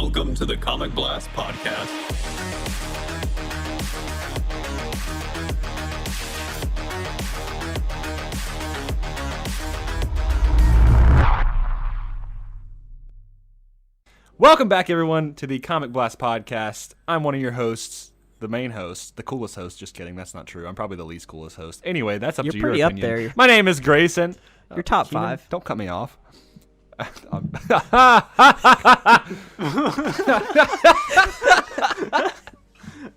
Welcome to the Comic Blast Podcast. Welcome back, everyone, to the Comic Blast Podcast. I'm one of your hosts, the main host, the coolest host. Just kidding, that's not true. I'm probably the least coolest host. Anyway, that's up to your opinion. You're pretty up there. My name is Grayson. You're top Keenan, 5. Don't cut me off. I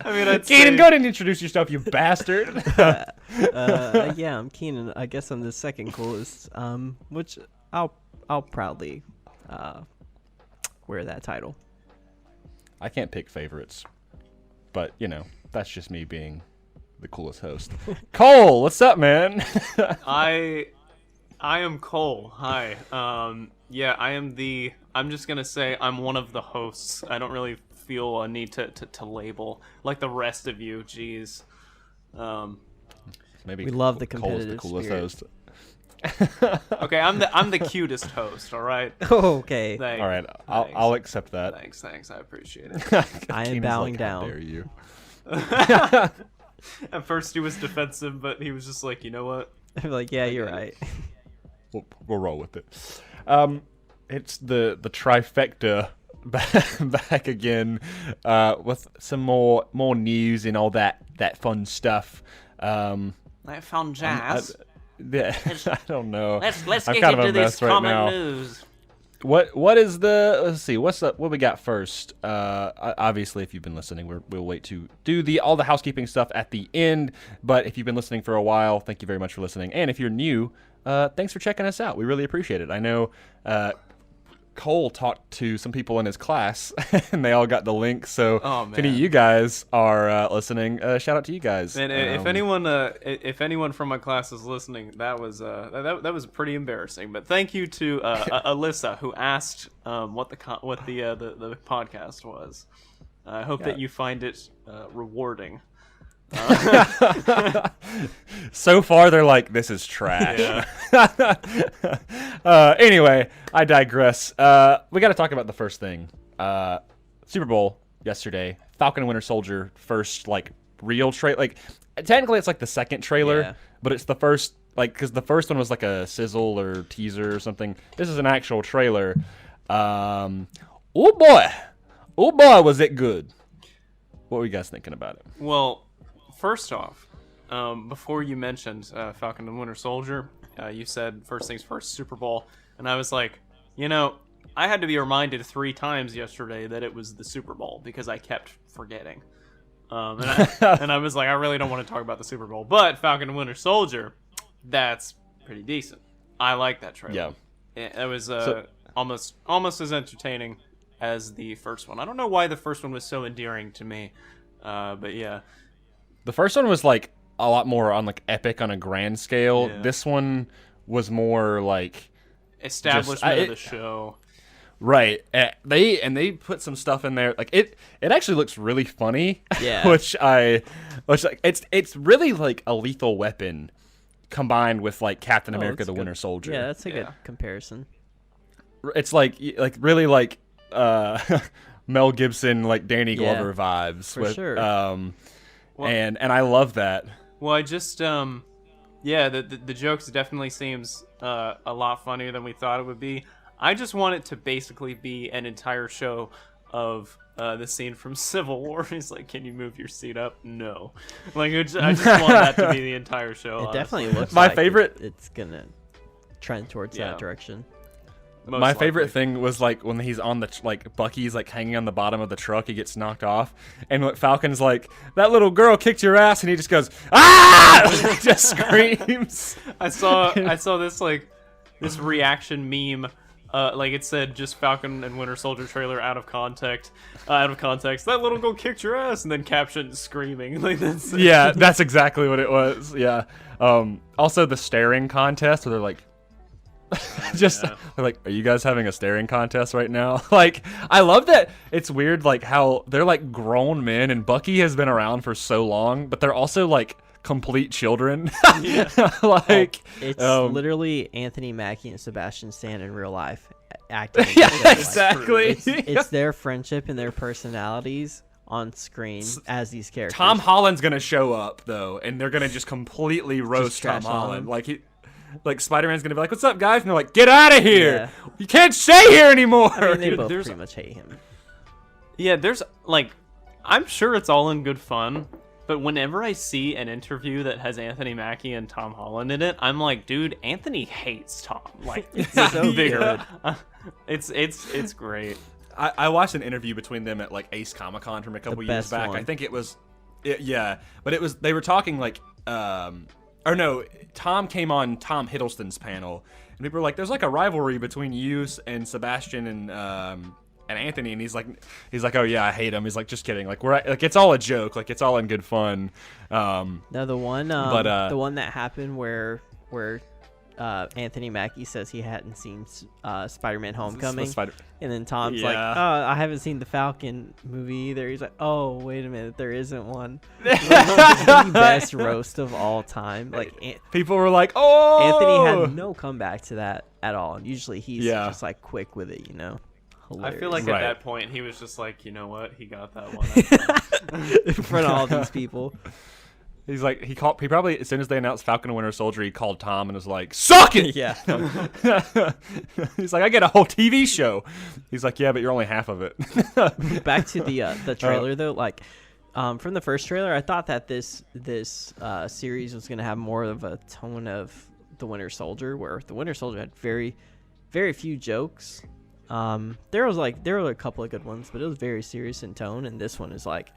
mean, Keenan, go ahead and introduce yourself, you bastard. Yeah, I'm Keenan. I guess I'm the second coolest, which I'll proudly wear that title. I can't pick favorites, but, you know, that's just me being the coolest host. Cole, what's up, man? I am Cole. Hi. Yeah, I'm just gonna say I'm one of the hosts. I don't really feel a need to label like the rest of you. Jeez. Maybe we love the Cole's the competitive coolest spirit. host. Okay, I'm the cutest host. All right. Okay. Thanks. All right, I'll accept that. Thanks. I appreciate it. I am Keenan's bowing like, down. How dare you? At first he was defensive, but he was just like, you know what? I'm like, yeah, you're right. We'll roll with it. It's the trifecta back again with some more news and all that fun stuff. That fun jazz. Yeah, I don't know. Let's I'm get kind of into a this mess right comic now. news. What is the? Let's see. What we got first? Obviously, if you've been listening, we'll wait to do all the housekeeping stuff at the end. But if you've been listening for a while, thank you very much for listening. And if you're new, thanks for checking us out. We really appreciate it. I know Cole talked to some people in his class, and they all got the link. So if any of you guys are listening, shout out to you guys. And if anyone from my class is listening, that was pretty embarrassing. But thank you to Alyssa, who asked what the podcast was. I hope that you find it rewarding. So far, they're like, this is trash. Yeah. Anyway, I digress. We got to talk about the first thing. Super Bowl yesterday. Falcon and Winter Soldier first, like, real trailer. Like, technically, it's like the second trailer, but it's the first, like, because the first one was like a sizzle or teaser or something. This is an actual trailer. Oh boy, was it good? What were you guys thinking about it? Well, first off, before you mentioned Falcon and Winter Soldier, you said first things first, Super Bowl, and I was like, you know, I had to be reminded 3 times yesterday that it was the Super Bowl because I kept forgetting. And I was like, I really don't want to talk about the Super Bowl, but Falcon and Winter Soldier, that's pretty decent. I like that trailer. Yeah, it was almost as entertaining as the first one. I don't know why the first one was so endearing to me, but yeah. The first one was like a lot more on like epic on a grand scale. Yeah. This one was more like establishment of the show. Right. They put some stuff in there. Like it actually looks really funny. Yeah. which it's really like a Lethal Weapon combined with like Captain America the Winter Soldier. Yeah, that's a good comparison. It's like really like Mel Gibson, like Danny Glover vibes. For sure. And I love that. Well, I just the jokes definitely seems a lot funnier than we thought it would be. I just want it to basically be an entire show of the scene from Civil War. He's like, "Can you move your seat up?" No, like I just want that to be the entire show. It definitely looks my like favorite. It's gonna trend towards that direction. My favorite thing was like when he's on the like Bucky's like hanging on the bottom of the truck, he gets knocked off, and what Falcon's like, that little girl kicked your ass, and he just goes ah, just screams. I saw this reaction meme. Like it said, just Falcon and Winter Soldier trailer out of context. That little girl kicked your ass, and then caption screaming. Like that's yeah, that's exactly what it was. Yeah. Also the staring contest where they're like. They're like, are you guys having a staring contest right now? Like, I love that. It's weird, like how they're like grown men, and Bucky has been around for so long, but they're also like complete children. It's literally Anthony Mackie and Sebastian Stan in real life acting. Yeah, together. exactly. It's their friendship and their personalities on screen as these characters. Tom Holland's gonna show up though, and they're gonna just completely roast Tom trash on Holland. him. Like Spider-Man's gonna be like, "What's up, guys?" And they're like, "Get out of here! Yeah. You can't stay here anymore." I mean, they Dude, both there's- pretty much hate him. Yeah, there's like, I'm sure it's all in good fun, but whenever I see an interview that has Anthony Mackie and Tom Holland in it, I'm like, dude, Anthony hates Tom. Like, It's so bigger. It's great. I watched an interview between them at like Ace Comic Con from a couple years best back. one. I think it was, but it was they were talking like, or no, Tom came on Tom Hiddleston's panel, and people were like, "There's like a rivalry between you and Sebastian and Anthony," and he's like, "Oh yeah, I hate him." He's like, "Just kidding. Like it's all a joke. Like it's all in good fun." No, the one that happened where Anthony Mackie says he hadn't seen Spider-Man Homecoming, and then Tom's like, Yeah. "Oh, I haven't seen the Falcon movie either." He's like, "Oh, wait a minute, there isn't one." The best roast of all time. Like People were like, "Oh!" Anthony had no comeback to that at all, and usually he's Yeah. just like quick with it, you know. I feel like Right. at that point he was just like, you know what, he got that one. in front of all these people. He's like, he probably, as soon as they announced Falcon and Winter Soldier, he called Tom and was like, "Suck it!" Yeah. He's like, "I get a whole TV show." He's like, "Yeah, but you're only half of it." Back to the trailer though, like from the first trailer, I thought that this series was gonna have more of a tone of the Winter Soldier, where the Winter Soldier had very, very few jokes. There were a couple of good ones, but it was very serious in tone, and this one is like,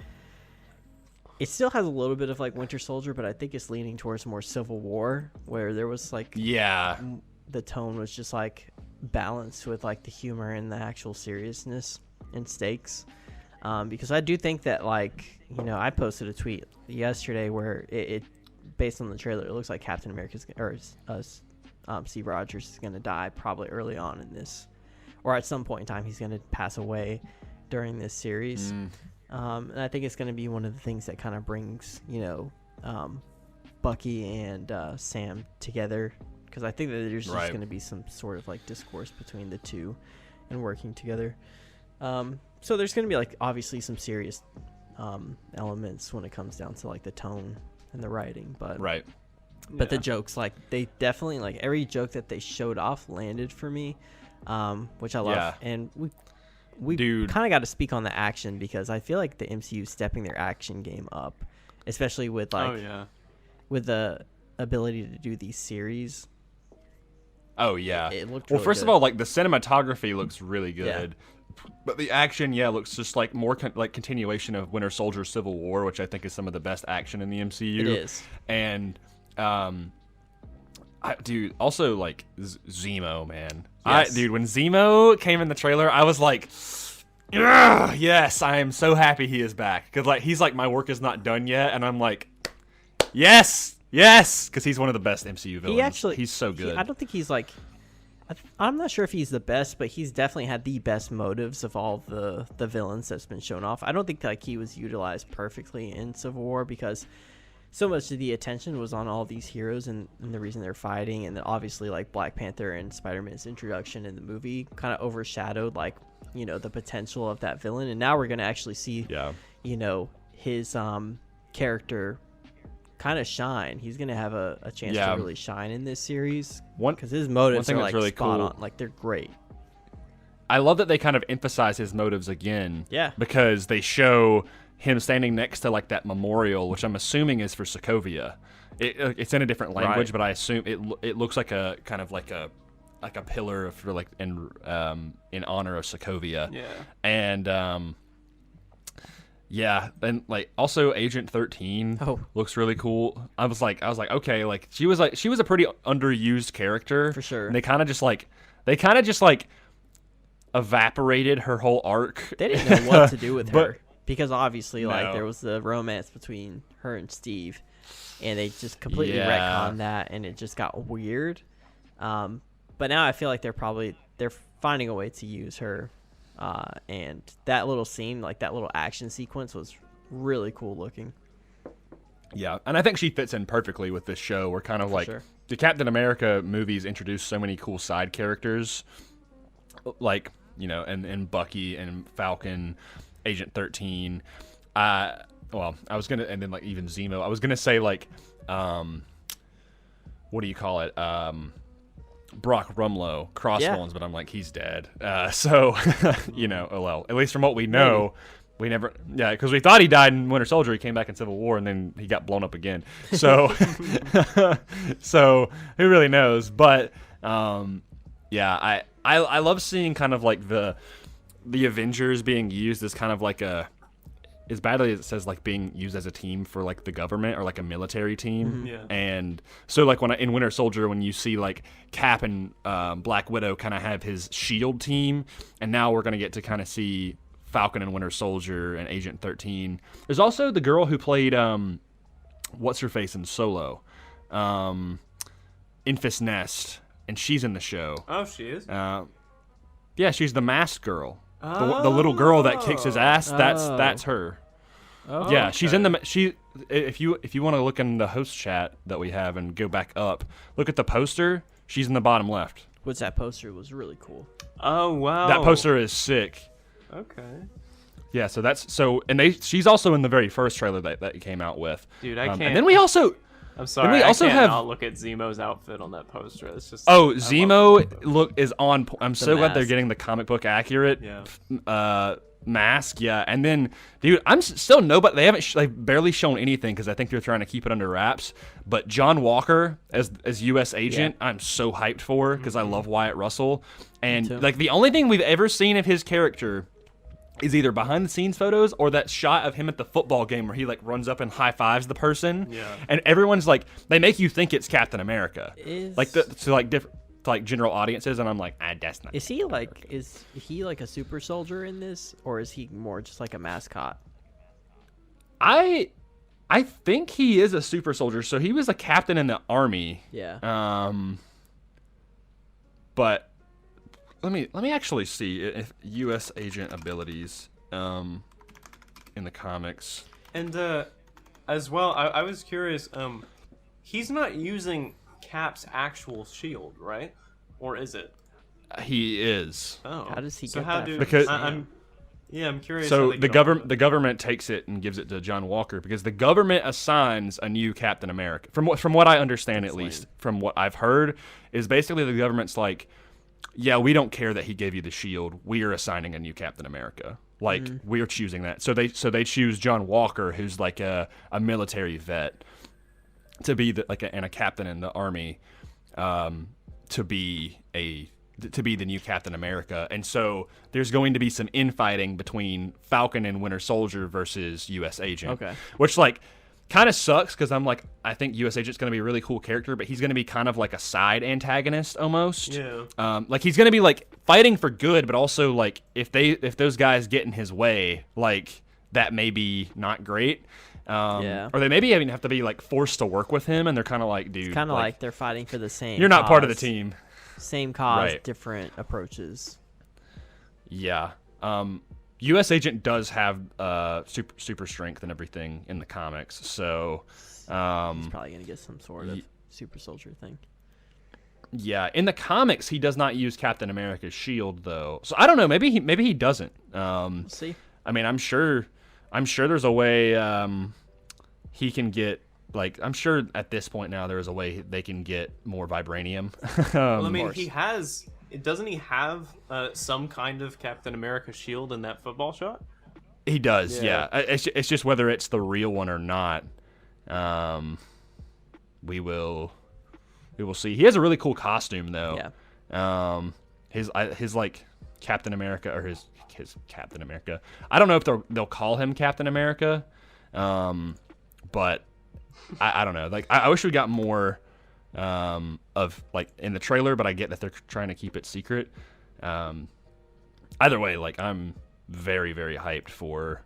it still has a little bit of like Winter Soldier, but I think it's leaning towards more Civil War, where there was like Yeah. the tone was just like balanced with like the humor and the actual seriousness and stakes. Because I do think that, like, you know, I posted a tweet yesterday where it based on the trailer, it looks like Captain America's Steve Rogers is gonna die probably early on in this, or at some point in time he's gonna pass away during this series. And I think it's going to be one of the things that kind of brings, you know, Bucky and Sam together, because I think that there's just going to be some sort of like discourse between the two and working together. So there's going to be like obviously some serious elements when it comes down to like the tone and the writing, but the jokes, like they definitely, like every joke that they showed off landed for me, which I love. Yeah. And we kind of got to speak on the action, because I feel like the MCU is stepping their action game up, especially with like with the ability to do these series. Oh yeah. It looked well. really First good. of all, like the cinematography looks really good, but the action, looks just like more like continuation of Winter Soldier: Civil War, which I think is some of the best action in the MCU. It is. And dude, also like Zemo, man. Yes. Dude, when Zemo came in the trailer, I was like, "Ugh, yes, I am so happy he is back." Because like he's like, my work is not done yet, and I'm like, yes, because he's one of the best MCU villains. He's so good. I don't think he's like, I'm not sure if he's the best, but he's definitely had the best motives of all the villains that's been shown off. I don't think like he was utilized perfectly in Civil War, because so much of the attention was on all these heroes and the reason they're fighting, and then obviously like Black Panther and Spider-Man's introduction in the movie kind of overshadowed like, you know, the potential of that villain. And now we're gonna actually see, you know, his character kind of shine. He's gonna have a chance to really shine in this series, because his motives are like really spot on. Like they're great. I love that they kind of emphasize his motives again. Yeah. Because they show him standing next to like that memorial, which I'm assuming is for Sokovia. It's in a different language, but I assume it looks like a kind of like a pillar for like in honor of Sokovia. Yeah. And and like also Agent 13 looks really cool. I was like okay, like she was a pretty underused character for sure. And they kind of just evaporated her whole arc. They didn't know what to do with her, because obviously like there was the romance between her and Steve, and they just completely retconned that, and it just got weird. But now I feel like they're finding a way to use her, and that little scene, like that little action sequence, was really cool looking. Yeah, and I think she fits in perfectly with this show. We're kind of like sure. the Captain America movies introduce so many cool side characters, like and Bucky and Falcon, Agent 13. Well, I was gonna, and then like even Zemo. I was gonna say like, what do you call it? Brock Rumlow, Crossbones, but I'm like, he's dead. So oh well, at least from what we know. We never, because we thought he died in Winter Soldier. He came back in Civil War, and then he got blown up again. So, so who really knows? But, I love seeing kind of like the Avengers being used as kind of like as badly as it says, like being used as a team for like the government or like a military team. Mm-hmm. Yeah. And so like in Winter Soldier, when you see like Cap and Black Widow kind of have his SHIELD team, and now we're gonna get to kind of see Falcon and Winter Soldier and Agent 13. There's also the girl who played what's her face in Solo, Infus Nest, and she's in the show. Oh, she is. Yeah, she's the masked girl, the little girl that kicks his ass. That's her. Oh, Yeah, she's in the If you want to look in the host chat that we have and go back up, look at the poster. She's in the bottom left. Which that poster was really cool. Oh wow. That poster is sick. Okay. Yeah, so she's also in the very first trailer that he came out with. Dude, I can't. And then we also I'm sorry. we also I can't have not look at Zemo's outfit on that poster. It's just. Zemo is on. I'm so glad they're mask. getting the comic book accurate. Yeah. Mask, yeah, and then, dude, I'm still nobody. They haven't they've barely shown anything because I think they're trying to keep it under wraps. But John Walker as U.S. agent, I'm so hyped for because I love Wyatt Russell, and like the only thing we've ever seen of his character is either behind the scenes photos or that shot of him at the football game where he like runs up and high fives the person. Yeah. And everyone's like, they make you think it's Captain America, like different. Like general audiences, and I'm like, that's not. Is he like a super soldier in this, or is he more just like a mascot? I think he is a super soldier. So he was a captain in the army. Yeah. But let me actually see if U.S. agent abilities in the comics. And as well, I was curious. He's not using Cap's actual shield, right? Or is it? He is. Oh. How does he so get how that? do, Because I'm curious. So how they the get on the government takes it and gives it to John Walker because the government assigns a new Captain America. From what I understand, at least from what I've heard, is basically the government's like, yeah, we don't care that he gave you the shield. We are assigning a new Captain America. Like we're choosing that. So they choose John Walker, who's like a military vet, to be and a captain in the army, to be the new Captain America. And so there's going to be some infighting between Falcon and Winter Soldier versus U.S. Agent. Okay. Which like kind of sucks because I'm like, I think U.S. Agent's going to be a really cool character, but he's going to be kind of like a side antagonist almost. Yeah. Like he's going to be like fighting for good, but also like if those guys get in his way, like that may be not great. Or they maybe even have to be like forced to work with him, and they're kind of like, dude, Kind of like they're fighting for the same. you're not part of the cause. team. Same cause, Right. different approaches. Yeah. U.S. Agent does have super strength and everything in the comics, so He's probably gonna get some sort of super soldier thing. yeah. In the comics, he does not use Captain America's shield though, so I don't know. Maybe he doesn't. We'll see. I mean, I'm sure there's a way he can get. Like, I'm sure at this point now there is a way they can get more vibranium. Well, I mean, doesn't he have some kind of Captain America shield in that football shot? He does, Yeah. yeah. It's just whether it's the real one or not. We will see. He has a really cool costume though. Yeah. His like Captain America or his Captain America. I don't know if they'll call him Captain America, but I don't know. Like I wish we got more of like in the trailer, but I get that they're trying to keep it secret. Either way, like I'm very, very hyped for.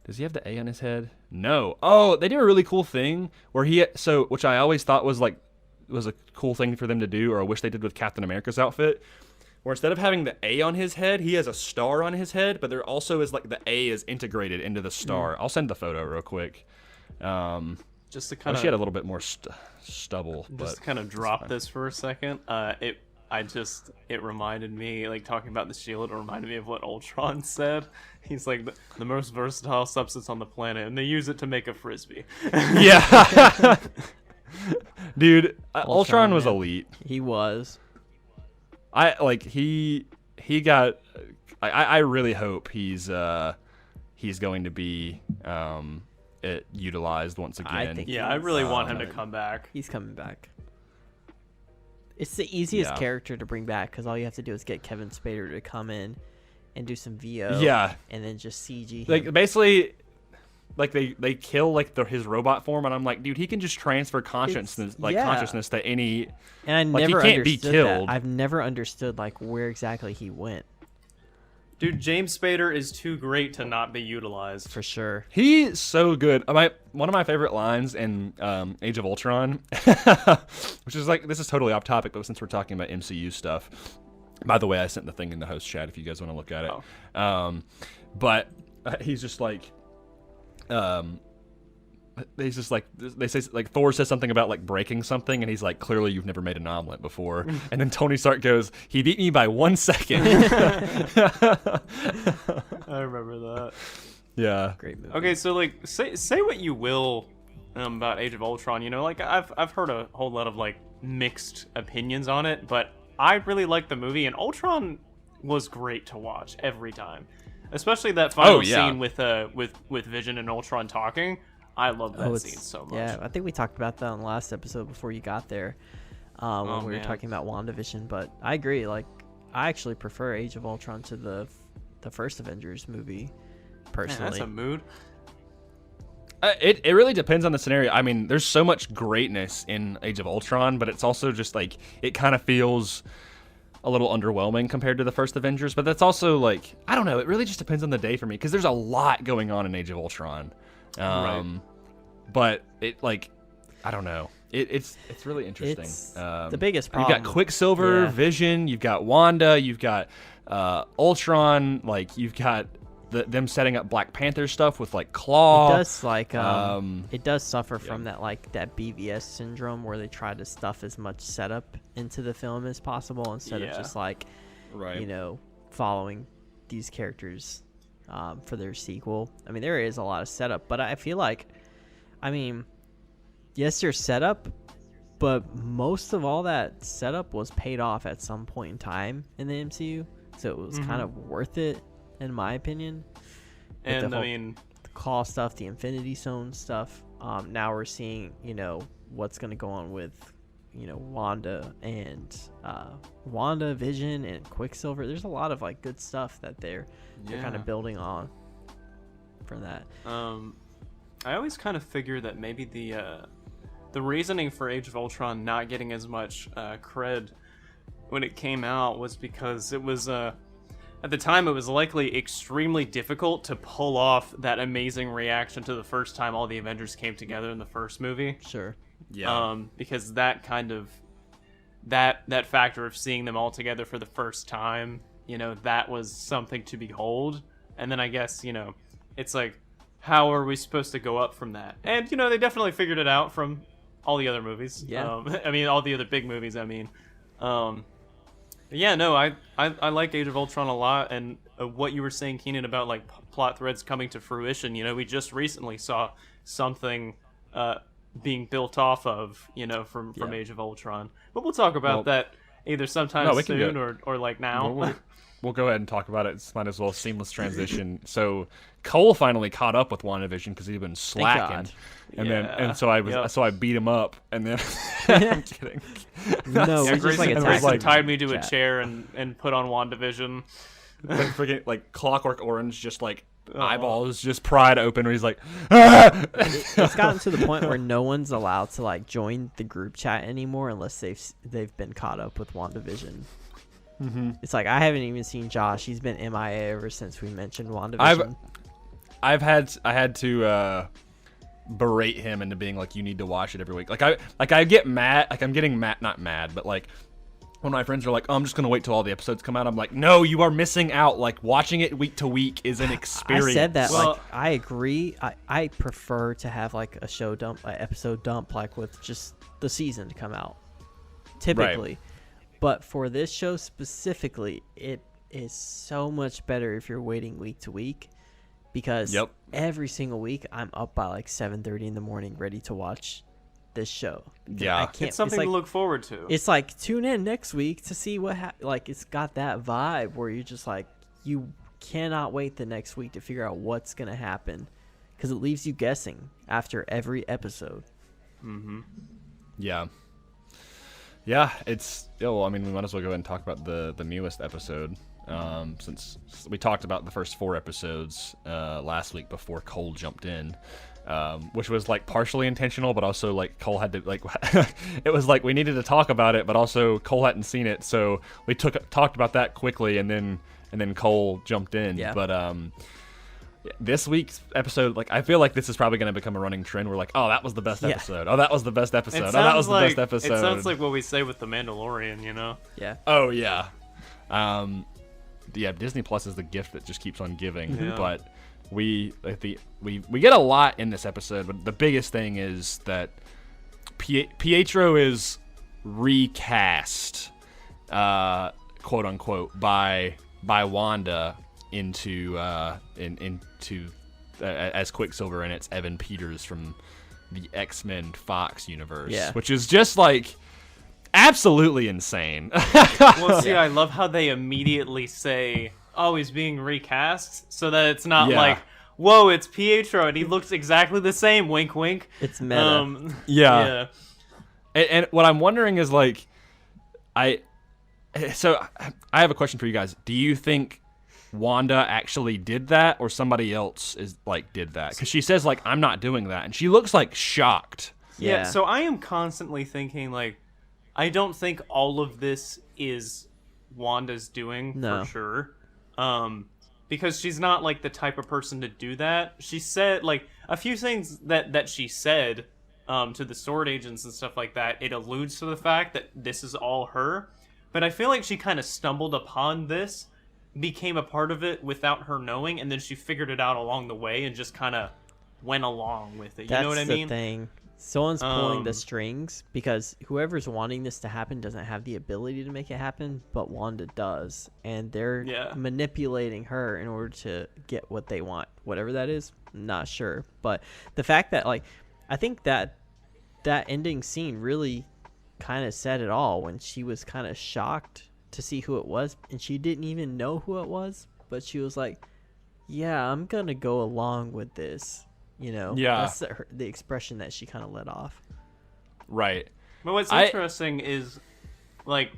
Does he have the A on his head? No. Oh, they do a really cool thing where which I always thought was a cool thing for them to do, or I wish they did with Captain America's outfit, where instead of having the A on his head, he has a star on his head, but there also is like the A is integrated into the star. I'll send the photo real quick. just to Oh, kind she had a of little bit more stubble, just but to kind of drop this for a second. It reminded me, like, talking about the shield, it reminded me of what Ultron said. He's like, the most versatile substance on the planet, and they use it to make a frisbee. yeah. Dude, Ultron was man. elite. He was. He got. I really hope he's going to be utilized once again. I think Yeah, I really want him to coming. come back. He's coming back. It's the easiest Yeah. character to bring back because all you have to do is get Kevin Spader to come in and do some VO. Yeah. And then just CG him. Like basically, like they kill like his robot form, and I'm like, dude, he can just transfer consciousness consciousness to any. And I like, he never can't be understood killed. that. I've never understood like where exactly he went. Dude, James Spader is too great to not be utilized. For sure. He's so good. One of my favorite lines in Age of Ultron, which is like, this is totally off topic, but since we're talking about MCU stuff, by the way, I sent the thing in the host chat if you guys want to look at it. Oh. But he's just like, he's just like, they say like Thor says something about like breaking something, and he's like, clearly you've never made an omelet before. And then Tony Stark goes, he beat me by 1 second. I remember that. Yeah. Great movie. Okay, so like, say what you will about Age of Ultron. You know, like I've heard a whole lot of like mixed opinions on it, but I really liked the movie, and Ultron was great to watch every time, especially that final scene with Vision and Ultron talking. I love that scene so much. Yeah, I think we talked about that on the last episode before you got there, when we were talking about WandaVision. But I agree. Like, I actually prefer Age of Ultron to the first Avengers movie, personally. Man, that's a mood. It really depends on the scenario. I mean, there's so much greatness in Age of Ultron, but it's also just like, it kind of feels a little underwhelming compared to the first Avengers. But that's also like, I don't know. It really just depends on the day for me, because there's a lot going on in Age of Ultron. Right. But it, like, I don't know. It's really interesting. It's the biggest You've problem. got Quicksilver, Yeah. Vision, you've got Wanda, you've got Ultron, like, you've got them setting up Black Panther stuff with like Claw. It does like it does suffer from that BVS syndrome where they try to stuff as much setup into the film as possible instead of just like Right. following these characters for their sequel. I mean, there is a lot of setup, but I feel like, I mean, yes, there's setup, but most of all that setup was paid off at some point in time in the MCU, so it was kind of worth it, in my opinion. And the I mean, the Claw stuff, the Infinity Stone stuff. Now we're seeing, what's going to go on with, Wanda and WandaVision and Quicksilver. There's a lot of like good stuff that they're kind of building on for that. I always kind of figure that maybe the reasoning for Age of Ultron not getting as much cred when it came out was because it was at the time it was likely extremely difficult to pull off that amazing reaction to the first time all the Avengers came together in the first movie. Sure. Yeah. Because that kind of that factor of seeing them all together for the first time, that was something to behold. And then I guess, it's like, how are we supposed to go up from that? And, they definitely figured it out from all the other movies. Yeah. I mean, all the other big movies, I mean. Yeah, no, I like Age of Ultron a lot. And what you were saying, Keenan, about, like, plot threads coming to fruition, we just recently saw something being built off of, from Age of Ultron. But we'll talk about that either sometime soon or like now. We'll go ahead and talk about it. It's might as well seamless transition. So Cole finally caught up with WandaVision because he'd been slacking, and so I beat him up, and then I'm kidding. No, we just like Grayson tied me to a chair and put on WandaVision. Like freaking like Clockwork Orange, just like eyeballs just pried open, where he's like, ah! It's gotten to the point where no one's allowed to like join the group chat anymore unless they've been caught up with WandaVision. Mm-hmm. It's like I haven't even seen Josh. He's been MIA ever since we mentioned WandaVision. I had to berate him into being like, you need to watch it every week. Like I get mad, like I'm getting mad, not mad, but like when my friends are like, "Oh, I'm just gonna wait till all the episodes come out," I'm like, "No, you are missing out. Like watching it week to week is an experience." I said that. Well- like, I agree. I prefer to have like a show dump, an episode dump, like with just the season to come out, typically. But for this show specifically, it is so much better if you're waiting week to week, because every single week I'm up by like 7:30 in the morning, ready to watch this show. Yeah. I can't, It's something like, to look forward to. It's like, tune in next week to see what like, it's got that vibe where you're just like, you cannot wait the next week to figure out what's gonna happen, because it leaves you guessing after every episode. Yeah, it's. I mean, we might as well go ahead and talk about the newest episode, since we talked about the first 4 episodes last week before Cole jumped in. Which was like partially intentional, but also like Cole had to like it was like we needed to talk about it, but also Cole hadn't seen it, so we talked about that quickly, and then Cole jumped in. Yeah. But this week's episode, like I feel like this is probably going to become a running trend. We're like, oh, that was the best episode. Oh, that was the best episode. Oh, that was the best episode. It sounds like what we say with the Mandalorian, you know? Yeah. Oh yeah. Disney Plus is the gift that just keeps on giving. Yeah. But we get a lot in this episode, but the biggest thing is that Pietro is recast, quote unquote, by Wanda into as Quicksilver, and it's Evan Peters from the X-Men Fox universe, which is just like absolutely insane. Well, see, I love how they immediately say, "Oh, he's being recast," so that it's not like, "Whoa, it's Pietro and he looks exactly the same." Wink, wink. It's meta. Yeah. And what I'm wondering is like, I have a question for you guys. Do you think Wanda actually did that, or somebody else did that? Because she says like, "I'm not doing that," and she looks like shocked. Yeah. So I am constantly thinking like, I don't think all of this is Wanda's doing for sure. Because she's not like the type of person to do that. She said like a few things that she said to the sword agents and stuff like that. It alludes to the fact that this is all her. But I feel like she kind of stumbled upon this, became a part of it without her knowing, and then she figured it out along the way and just kind of went along with it. You know what I mean? That's the thing. Someone's pulling the strings, because whoever's wanting this to happen doesn't have the ability to make it happen, but Wanda does, and they're manipulating her in order to get what they want, whatever that is. I'm not sure, but the fact that like, I think that ending scene really kind of said it all, when she was kind of shocked to see who it was, and she didn't even know who it was, but she was like, "Yeah, I'm gonna go along with this." You know, that's the expression that she kind of let off. Right. But what's interesting is, like,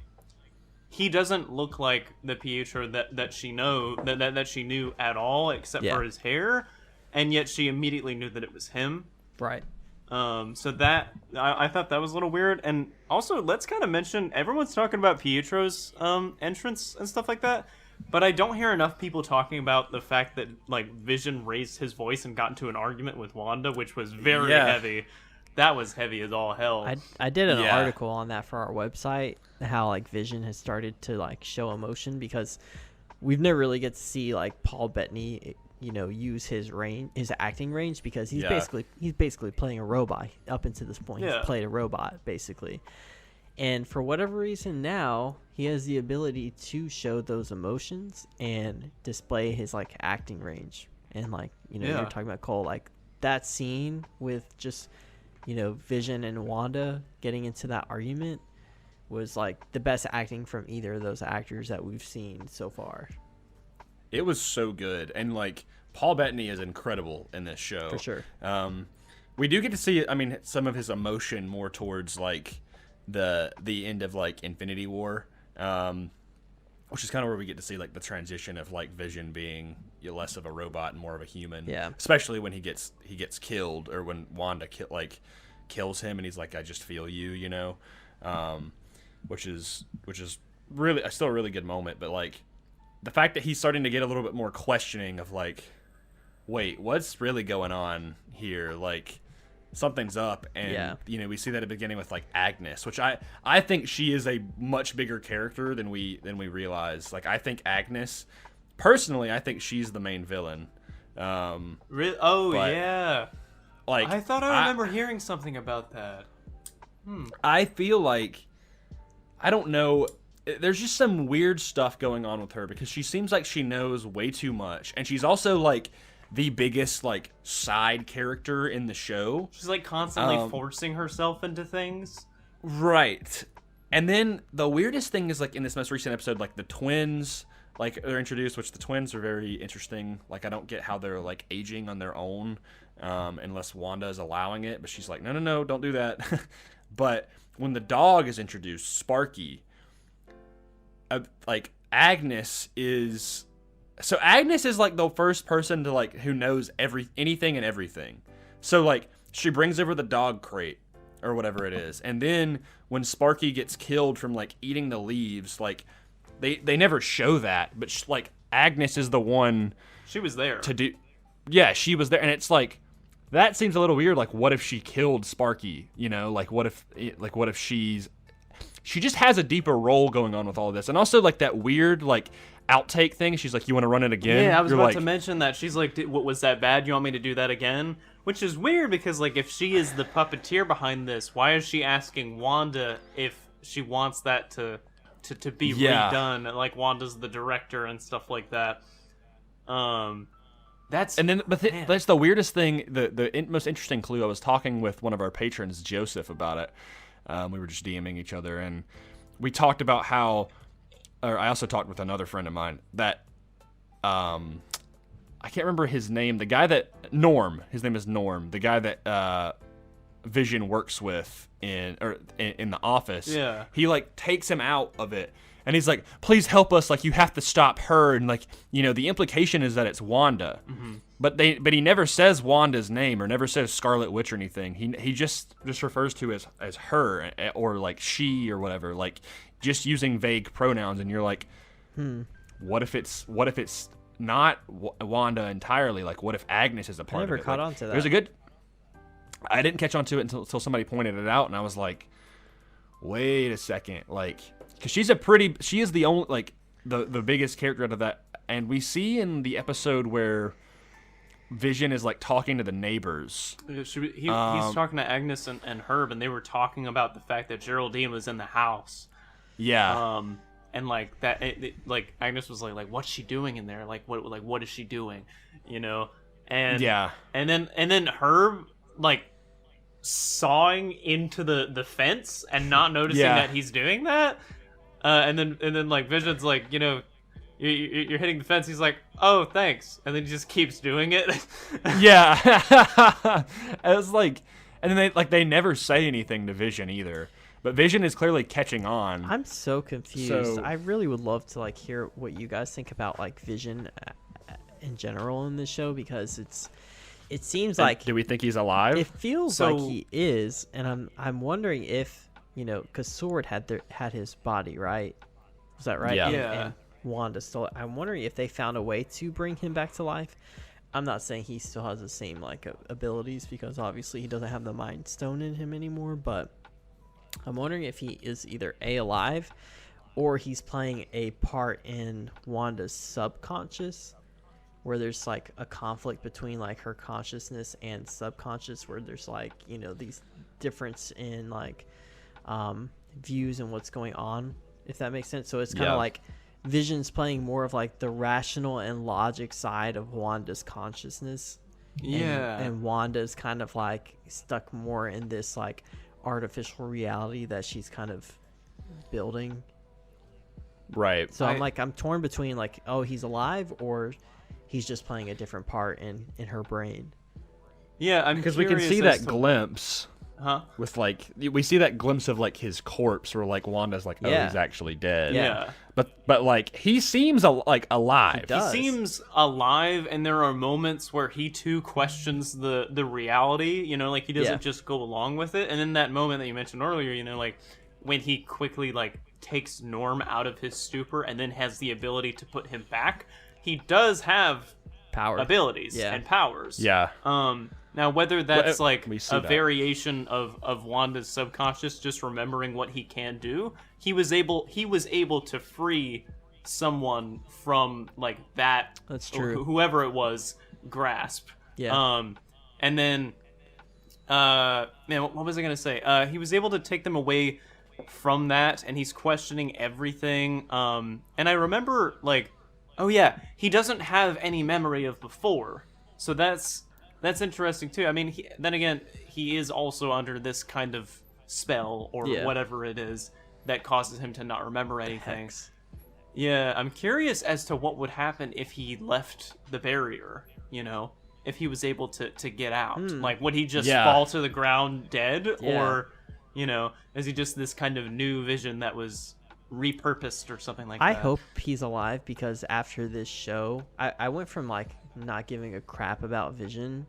he doesn't look like the Pietro that she knew at all, except for his hair, and yet she immediately knew that it was him. Right. So that I thought that was a little weird, and also let's kind of mention, everyone's talking about Pietro's entrance and stuff like that. But I don't hear enough people talking about the fact that like Vision raised his voice and got into an argument with Wanda, which was very heavy. That was heavy as all hell. I did an article on that for our website, how like Vision has started to like show emotion, because we've never really get to see like Paul Bettany, you know, use his acting range, because he's basically playing a robot up until this point. He's played a robot basically. And for whatever reason now, he has the ability to show those emotions and display his like acting range. And like, you know, you're talking about Cole, like that scene with just, you know, Vision and Wanda getting into that argument was like the best acting from either of those actors that we've seen so far. It was so good. And like Paul Bettany is incredible in this show. For sure. We do get to see, I mean, some of his emotion more towards like the end of like Infinity War, which is kind of where we get to see like the transition of like Vision being less of a robot and more of a human. Yeah. Especially when he gets killed, or when Wanda kills him, and he's like, "I just feel you," you know, which is really still a really good moment. But like the fact that he's starting to get a little bit more questioning of like, wait, what's really going on here? Like, something's up, and Yeah. we see that at the beginning with like Agnes, which I think she is a much bigger character than we realize. Like I think Agnes, personally, I think she's the main villain. Really? Oh but, yeah. Like I thought I remember hearing something about that. I feel like, I don't know, there's just some weird stuff going on with her because she seems like she knows way too much, and she's also like the biggest like side character in the show. She's like constantly forcing herself into things. Right. And then the weirdest thing is like in this most recent episode, like the twins, like they're introduced, which the twins are very interesting. Like I don't get how they're like aging on their own, unless Wanda is allowing it, but she's like, no, don't do that. But when the dog is introduced, Sparky, like Agnes is like the first person to like who knows anything and everything. So like she brings over the dog crate or whatever it is, and then when Sparky gets killed from like eating the leaves, like they never show that, but like Agnes is the one. She was there to do. Yeah, she was there, and it's like that seems a little weird. Like, what if she killed Sparky? Like what if she just has a deeper role going on with all of this, and also like that weird like outtake thing. She's like, you want to run it again? Yeah, I was about to mention that. She's like, what was that bad? You want me to do that again? Which is weird because like if she is the puppeteer behind this, why is she asking Wanda if she wants that to be redone? Like Wanda's the director and stuff like that. That's the weirdest thing. The most interesting clue. I was talking with one of our patrons, Joseph, about it. We were just DMing each other, and we talked about how. Or I also talked with another friend of mine that, I can't remember his name. The guy that Norm. His name is Norm. The guy that Vision works with in the office. Yeah. He like takes him out of it, and he's like, "Please help us! Like you have to stop her." And like the implication is that it's Wanda, but he never says Wanda's name or never says Scarlet Witch or anything. He just refers to as her or like she or whatever. Like. Just using vague pronouns, and you're like, what if it's not Wanda entirely? Like, what if Agnes is a part of it? I never caught on to that. There's I didn't catch on to it until somebody pointed it out, and I was like, wait a second, like, because she is the only like the biggest character out of that, and we see in the episode where Vision is like talking to the neighbors. He's talking to Agnes and Herb, and they were talking about the fact that Geraldine was in the house. Yeah. And like that, like Agnes was like, what's she doing in there? Like, what is she doing? And yeah. And then Herb like sawing into the fence and not noticing that he's doing that. And then like Vision's like, you're hitting the fence. He's like, oh, thanks. And then he just keeps doing it. Yeah. It was like, and then they never say anything to Vision either. But Vision is clearly catching on. I'm so confused. I really would love to like hear what you guys think about like Vision in general in this show, because it seems like, do we think he's alive? It feels like he is, and I'm wondering if because Sword had his body, right? Was that right? Yeah. And Wanda still. I'm wondering if they found a way to bring him back to life. I'm not saying he still has the same like abilities, because obviously he doesn't have the Mind Stone in him anymore, but I'm wondering if he is either alive or he's playing a part in Wanda's subconscious, where there's like a conflict between like her consciousness and subconscious, where there's like these difference in like views and what's going on, if that makes sense. So it's kind of like Vision's playing more of like the rational and logic side of Wanda's consciousness, and Wanda's kind of like stuck more in this like artificial reality that she's kind of building. Right. So I'm torn between like, oh, he's alive, or he's just playing a different part in her brain. Yeah, because we can see that glimpse. Huh? With like we see that glimpse of like his corpse, where like Wanda's like, oh, he's actually dead. Yeah. But like he seems like alive. He seems alive, and there are moments where he too questions the reality. Like he doesn't just go along with it. And then that moment that you mentioned earlier, like when he quickly like takes Norm out of his stupor and then has the ability to put him back, he does have abilities and powers. Yeah. Now, whether that's like we see a that. variation of Wanda's subconscious just remembering what he can do, he was able to free someone from like that. That's true. Whoever it was, grasp. Yeah. And then, man, what was I gonna say? He was able to take them away from that, and he's questioning everything. And I remember like, oh yeah, he doesn't have any memory of before, so that's interesting too. I mean, then again, he is also under this kind of spell or whatever it is that causes him to not remember anything. Hex. Yeah, I'm curious as to what would happen if he left the barrier, you know? If he was able to get out. Like, would he just fall to the ground dead? Yeah. Or, you know, is he just this kind of new Vision that was repurposed or something like that? I hope he's alive, because after this show, I went from, like, not giving a crap about Vision,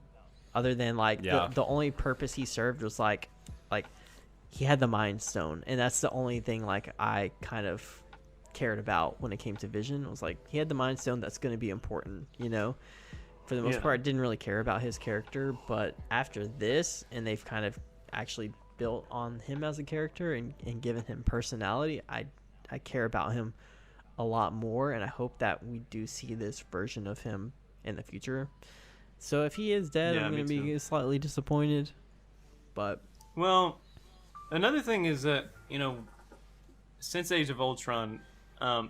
other than, like, the only purpose he served was, like, he had the Mind Stone, and that's the only thing, like, I kind of cared about when it came to Vision. It was like, he had the Mind Stone, that's going to be important, you know? For the most part, I didn't really care about his character, but after this, and they've kind of actually built on him as a character and given him personality, I care about him a lot more, and I hope that we do see this version of him in the future. So if he is dead, I'm going to be slightly disappointed. But well, another thing is that, you know, since Age of Ultron,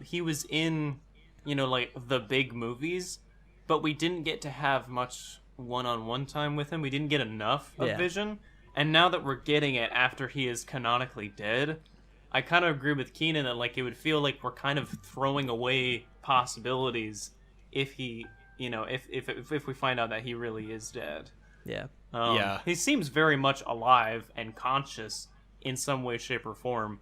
he was in, you know, like the big movies, but we didn't get to have much one-on-one time with him. We didn't get enough of Vision. And now that we're getting it after he is canonically dead, I kind of agree with Keenan that, like, it would feel like we're kind of throwing away possibilities if he, you know, if we find out that he really is dead. yeah. He seems very much alive and conscious in some way, shape, or form.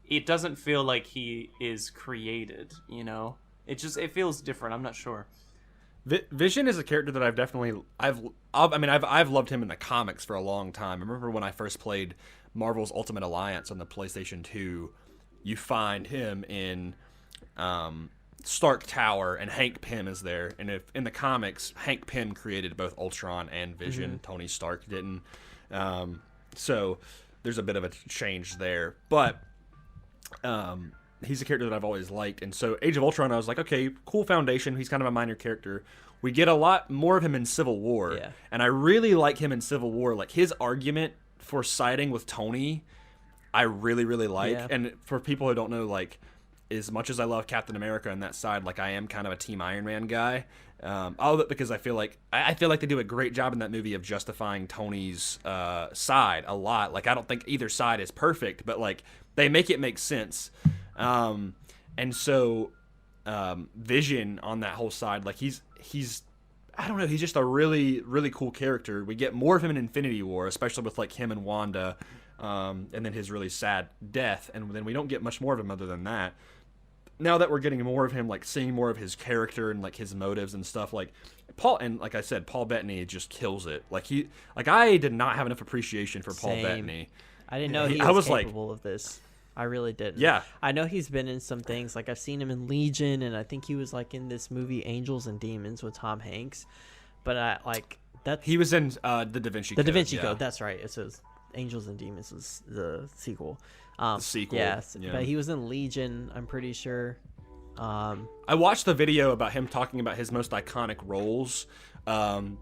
It doesn't feel like he is created, you know? It feels different. I'm not sure. Vision is a character that I've loved him in the comics for a long time. I remember when I first played Marvel's Ultimate Alliance on the PlayStation 2, you find him in Stark Tower, and Hank Pym is there. And if in the comics, Hank Pym created both Ultron and Vision. Tony Stark didn't. So there's a bit of a change there. But he's a character that I've always liked. And so Age of Ultron, I was like, okay, cool foundation. He's kind of a minor character. We get a lot more of him in Civil War. Yeah. And I really like him in Civil War. Like, his argument for siding with Tony, I really, really like. Yeah. And for people who don't know, like, as much as I love Captain America on that side, like, I am kind of a Team Iron Man guy. All of it because I feel like they do a great job in that movie of justifying Tony's side a lot. Like, I don't think either side is perfect, but, like, they make it make sense. And so Vision on that whole side, like, he's I don't know, he's just a really, really cool character. We get more of him in Infinity War, especially with, like, him and Wanda, and then his really sad death, and then we don't get much more of him other than that. Now that we're getting more of him, like, seeing more of his character and, like, his motives and stuff, like, like I said, Paul Bettany just kills it. Like, I did not have enough appreciation for Paul Bettany. I didn't know he was capable of this. I really didn't. Yeah. I know he's been in some things. Like, I've seen him in Legion, and I think he was, like, in this movie Angels and Demons with Tom Hanks. But he was in the Da Vinci Code. The Da Vinci Code, that's right. It says Angels and Demons was the sequel. The sequel. Yes, yeah. But he was in Legion, I'm pretty sure. I watched the video about him talking about his most iconic roles.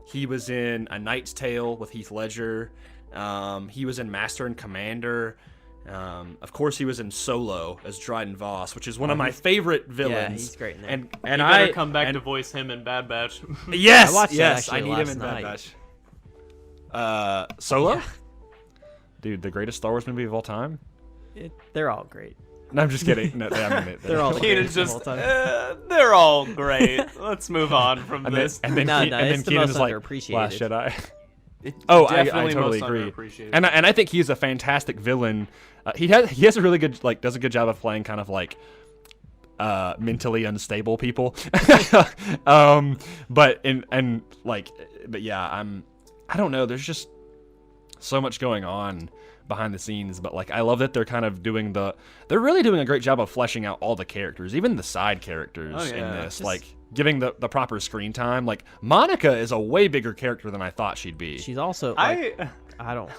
He was in A Knight's Tale with Heath Ledger. He was in Master and Commander. Of course, he was in Solo as Dryden Voss, which is one of my favorite villains. Yeah, he's great in there. And you better come back to voice him in Bad Batch. Yes, I watched that I actually need him last in night. Bad Batch. Solo? Yeah. Dude, the greatest Star Wars movie of all time? They're all great. No, I'm just kidding. No, I mean it. They're all Keenan's great the whole just, time. they're all great. Let's move on from this. And then it's the Keenan most is like, underappreciated. Last Jedi. I Definitely totally most agree. underappreciated. And I think he's a fantastic villain. He has a really good, like, does a good job of playing kind of like mentally unstable people. But yeah, I don't know. There's just so much going on behind the scenes, but like I love that they're kind of they're really doing a great job of fleshing out all the characters, even the side characters in this, like giving the proper screen time. Like Monica is a way bigger character than I thought she'd be. She's also like, I don't.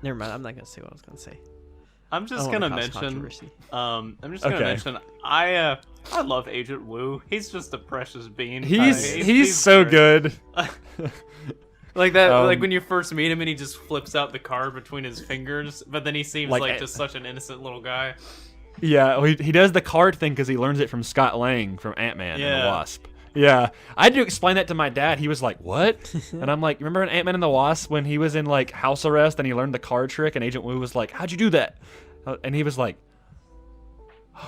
Never mind. I'm not gonna say what I was gonna say. I'm just gonna mention. I love Agent Woo. He's just a precious bean. He's so good. Like that, like when you first meet him and he just flips out the card between his fingers, but then he seems like just such an innocent little guy. Yeah, he does the card thing because he learns it from Scott Lang from Ant-Man and the Wasp. Yeah, I had to explain that to my dad. He was like, "What?" And I'm like, "Remember in Ant-Man and the Wasp when he was in like house arrest and he learned the card trick?" And Agent Woo was like, "How'd you do that?" And he was like,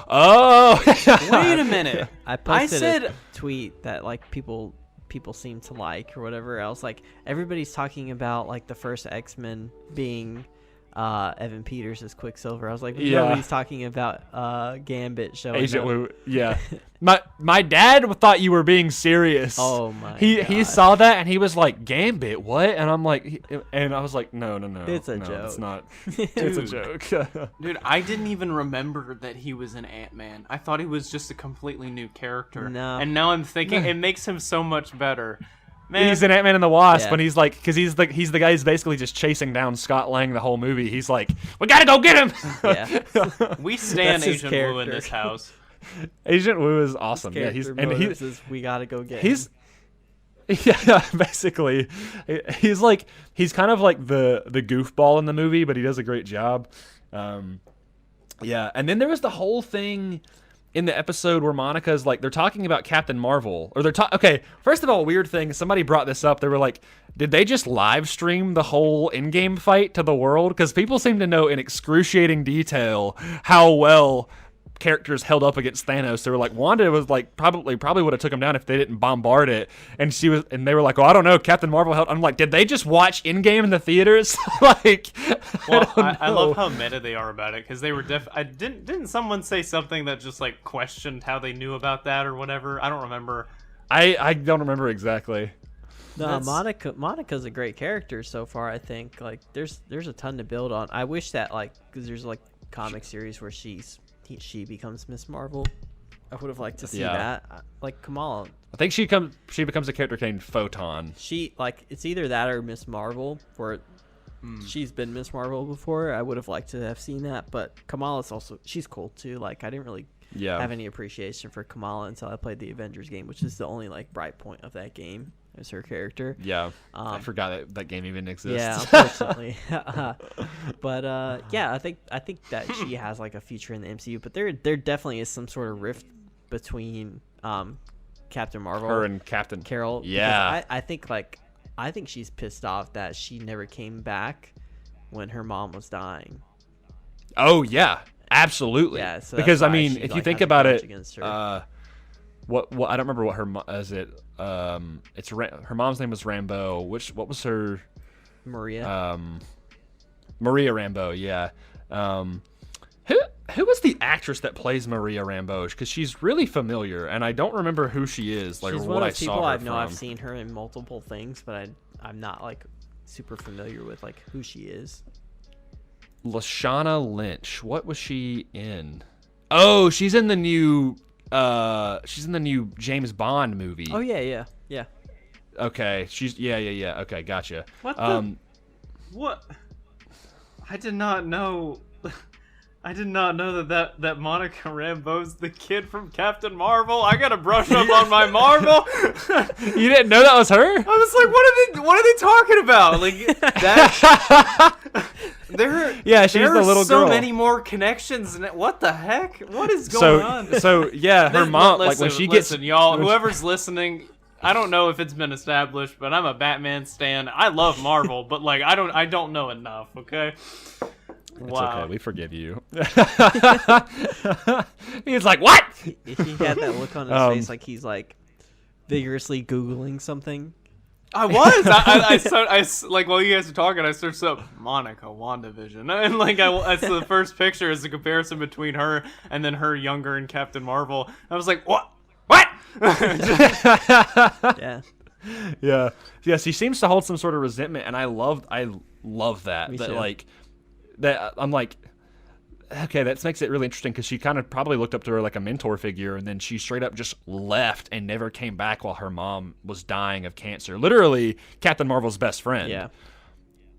"Oh, wait a minute." I posted a tweet that like people seem to like or whatever. I was like, everybody's talking about like the first X-Men being Evan Peters as Quicksilver. I was like, nobody's talking about Gambit showing Agent up. Woo. Yeah. My dad thought you were being serious. Oh my God. He saw that and he was like, Gambit, what? And I'm like, and I was like, no. It's a joke. It's not. It's a joke. Dude, I didn't even remember that he was an Ant-Man. I thought he was just a completely new character. No. And now I'm thinking it makes him so much better. Man. He's in Ant-Man and the Wasp, and he's like, because he's the guy who's basically just chasing down Scott Lang the whole movie. He's like, we gotta go get him. Yeah. We stand That's his Agent Woo in character. this house. Agent Woo is awesome. His He's we gotta go get he's him. yeah, basically he's kind of like the goofball in the movie, but he does a great job. Yeah, and then there was the whole thing in the episode where Monica's like, they're talking about Captain Marvel, or okay, first of all, weird thing, somebody brought this up. They were like, did they just live stream the whole in-game fight to the world? Because people seem to know in excruciating detail how well characters held up against Thanos. They were like, Wanda was like probably would have took him down if they didn't bombard it, and they were like, oh, I don't know, Captain Marvel held. I'm like, did they just watch in-game in the theaters? Like, well, I love how meta they are about it, because they were didn't someone say something that just like questioned how they knew about that or whatever? I don't remember. I don't remember exactly. No, Monica's a great character so far. I think like there's a ton to build on. I wish that like, because there's like comic series where she becomes Miss Marvel. I would have liked to see that. Like Kamala, I think she becomes a character named Photon. She like, it's either that or Miss Marvel, where she's been Miss Marvel before. I would have liked to have seen that, but Kamala's also, she's cool too. Like I didn't really have any appreciation for Kamala until I played the Avengers game, which is the only like bright point of that game. Is her character. Yeah, I forgot that game even exists. Yeah, unfortunately. But yeah, I think that she has like a future in the MCU. But there definitely is some sort of rift between Captain Marvel, her and Captain Carol. Yeah, I think she's pissed off that she never came back when her mom was dying. Oh yeah, absolutely. Yeah, so because I mean, she, if like, you think has a about grudge it, against her. what I don't remember what her is it. Her mom's name was Rambo. What was her? Maria. Maria Rambeau. Yeah. Who was the actress that plays Maria Rambeau? Because she's really familiar, and I don't remember who she is. Like, she's what one of I those saw people her I know. from. I've seen her in multiple things, but I'm not like super familiar with like who she is. Lashana Lynch. What was she in? Oh, she's in the new James Bond movie. Oh yeah. Okay, she's yeah. Okay, gotcha. What? I did not know. I did not know that Monica Rambeau's the kid from Captain Marvel. I gotta brush up on my Marvel. You didn't know that was her? I was like, what are they talking about? Like that. She's the little girl. So many more connections. What the heck? What is going on? So yeah, her mom. Listen, like when she gets, y'all, whoever's listening. I don't know if it's been established, but I'm a Batman stan. I love Marvel, but like I don't know enough. Okay. It's okay. We forgive you. He's like, what? He had that look on his face, like he's like vigorously Googling something. I was. I like while you guys were talking, I searched up Monica WandaVision, and like that's the first picture is the comparison between her and then her younger in Captain Marvel. I was like, what? Yeah. Yeah. She seems to hold some sort of resentment, and I love that. Me that too. like that I'm like, okay, that makes it really interesting because she kind of probably looked up to her like a mentor figure, and then she straight up just left and never came back while her mom was dying of cancer. Literally, Captain Marvel's best friend. Yeah.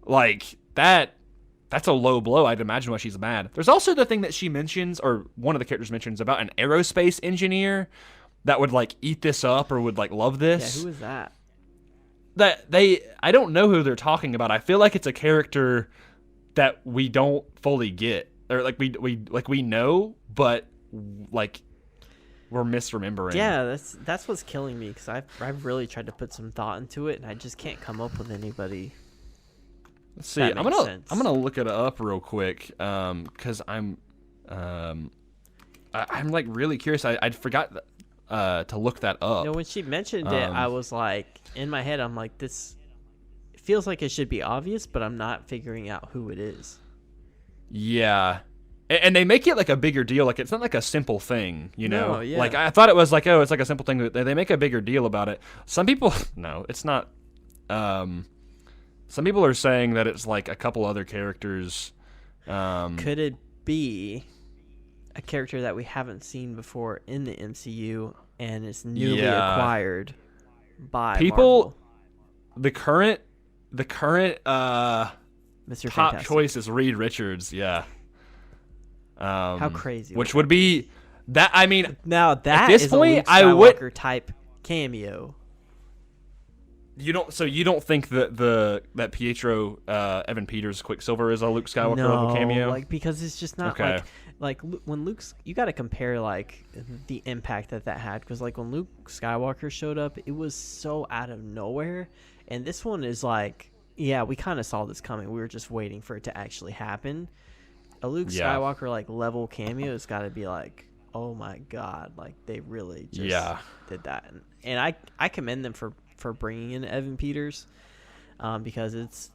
Like, that's a low blow. I'd imagine why she's mad. There's also the thing that she mentions, or one of the characters mentions, about an aerospace engineer that would, like, eat this up or would, like, love this. Yeah, who is that? I don't know who they're talking about. I feel like it's a character that we don't fully get. Or we know, but like we're misremembering. Yeah, that's what's killing me because I've really tried to put some thought into it and I just can't come up with anybody. Let's see. I'm gonna look it up real quick because I'm like really curious. I forgot to look that up. When she mentioned it, I was like, in my head, I'm like, this feels like it should be obvious, but I'm not figuring out who it is. Yeah. And they make it like a bigger deal. Like, it's not like a simple thing, you know? No, yeah. Like, I thought it was like, oh, it's like a simple thing. They make a bigger deal about it. Some people, no, it's not. Some people are saying that it's like a couple other characters. Could it be a character that we haven't seen before in the MCU and is newly acquired by people? Marvel? The current Mr. top Fantastic. choice is Reed Richards. Yeah. How crazy! Which would be that? I mean, now that at this is point, a Luke I would Skywalker type cameo. You don't think that Pietro Evan Peters Quicksilver is a Luke Skywalker level cameo? Like, because it's just not Okay. like when Luke's, you got to compare like the impact that had, because like when Luke Skywalker showed up, it was so out of nowhere, and this one is like, yeah, we kind of saw this coming. We were just waiting for it to actually happen. A Luke Skywalker like level cameo has got to be like, oh my god, like they really just did that, and I commend them for bringing in Evan Peters, because it's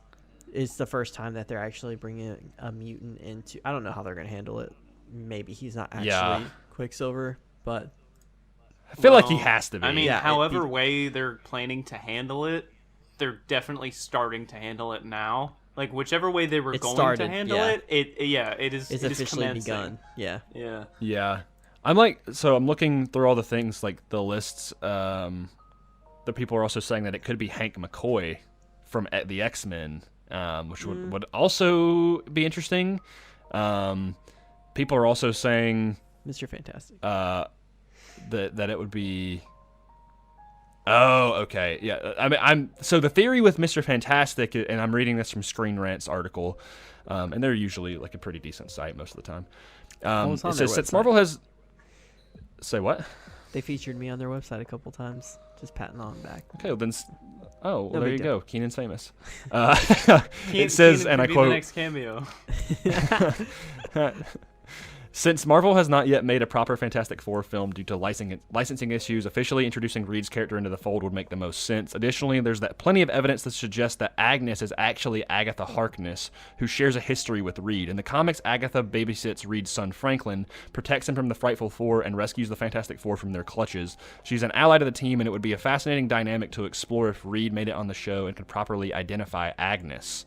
the first time that they're actually bringing a mutant into. I don't know how they're gonna handle it. Maybe he's not actually Quicksilver, but I feel like he has to be. I mean, Yeah, however way they're planning to handle it, they're definitely starting to handle it now. Like, whichever way they were going to handle it, it is officially commencing. begun. Yeah. Yeah. I'm looking through all the things, like the lists. The people are also saying that it could be Hank McCoy from the X-Men, which would also be interesting. People are also saying Mr. Fantastic. that it would be. Oh, okay. Yeah. I mean, so the theory with Mr. Fantastic, and I'm reading this from Screen Rant's article, and they're usually like a pretty decent site most of the time. It's on It their says since website. Marvel has. Say what? They featured me on their website a couple times. Just patting on the back. Okay, well then. Oh, well, No there big you deal. go. Keenan's famous. It says, Keenan and I could be the quote. next cameo. Since Marvel has not yet made a proper Fantastic Four film due to licensing issues, officially introducing Reed's character into the fold would make the most sense. Additionally, there's plenty of evidence that suggests that Agnes is actually Agatha Harkness, who shares a history with Reed. In the comics, Agatha babysits Reed's son Franklin, protects him from the Frightful Four, and rescues the Fantastic Four from their clutches. She's an ally to the team, and it would be a fascinating dynamic to explore if Reed made it on the show and could properly identify Agnes.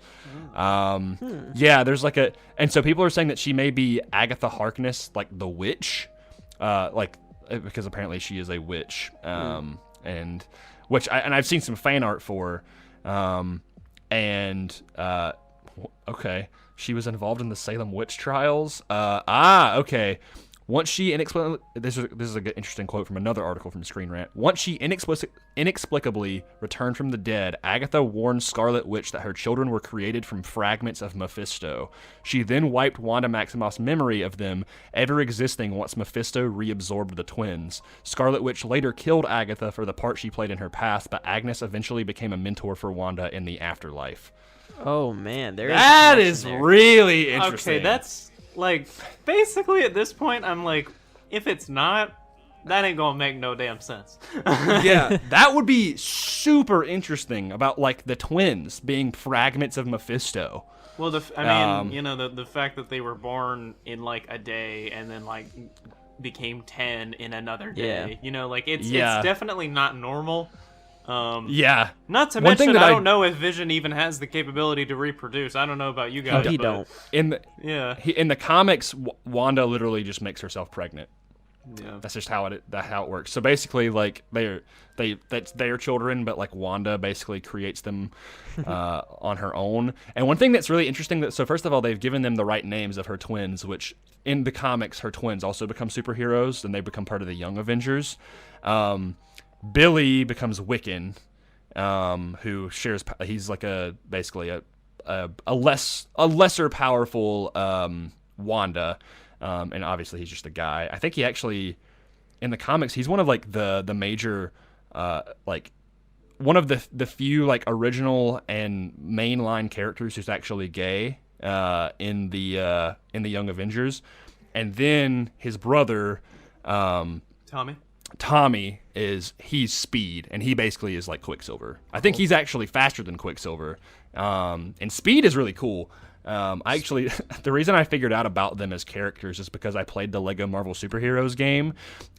Yeah, there's like and so people are saying that she may be Agatha Harkness, like the witch, because apparently she is a witch, and I've seen some fan art for, okay, she was involved in the Salem witch trials. Okay. Once she this is a good, interesting quote from another article from Screen Rant. Once she inexplicably returned from the dead, Agatha warned Scarlet Witch that her children were created from fragments of Mephisto. She then wiped Wanda Maximoff's memory of them ever existing once Mephisto reabsorbed the twins. Scarlet Witch later killed Agatha for the part she played in her past, but Agnes eventually became a mentor for Wanda in the afterlife. Oh man, That is really interesting. Okay, that's like basically at this point, I'm like, if it's not, that ain't gonna make no damn sense. Yeah, that would be super interesting about like the twins being fragments of Mephisto. Well, the fact that they were born in like a day and then like became 10 in another day. Yeah. You know, like it's definitely not normal. Yeah. Not to One thing mention, that I I- don't know if Vision even has the capability to reproduce. I don't know about you guys. he but- don't. In the Yeah. in the comics, Wanda literally just makes herself pregnant. Yeah. That's just how it works. So basically, like that's their children, but like Wanda basically creates them on her own. And one thing that's really interesting so first of all, they've given them the right names of her twins, which in the comics, her twins also become superheroes, and they become part of the Young Avengers. Billy becomes Wiccan, who shares. He's like basically a lesser powerful Wanda. And obviously he's just a guy. I think he actually, in the comics, he's one of like the major, like one of the few like original and mainline characters who's actually gay in the Young Avengers. And then his brother, Tommy he's Speed, and he basically is like Quicksilver. I think he's actually faster than Quicksilver. And Speed is really cool. I actually, the reason I figured out about them as characters is because I played the Lego Marvel Superheroes game,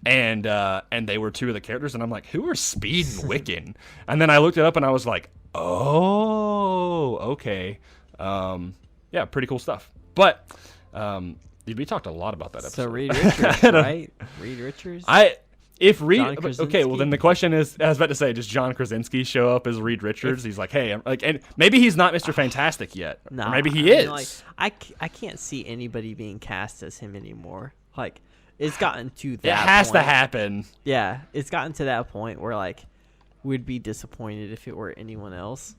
and they were two of the characters, and I'm like, who are Speed and Wiccan? And then I looked it up, and I was like, oh, okay, yeah, pretty cool stuff. But we talked a lot about that episode. So Reed Richards, right? Reed Richards. If Reed, John okay, Krasinski? well then the question is, I was about to say, does John Krasinski show up as Reed Richards? He's like, hey, and maybe he's not Mr. Fantastic yet. Nah, Or maybe he I mean, is. like, I can't see anybody being cast as him anymore. Like, it's gotten to that It has point. to happen. Yeah, it's gotten to that point where like we'd be disappointed if it were anyone else.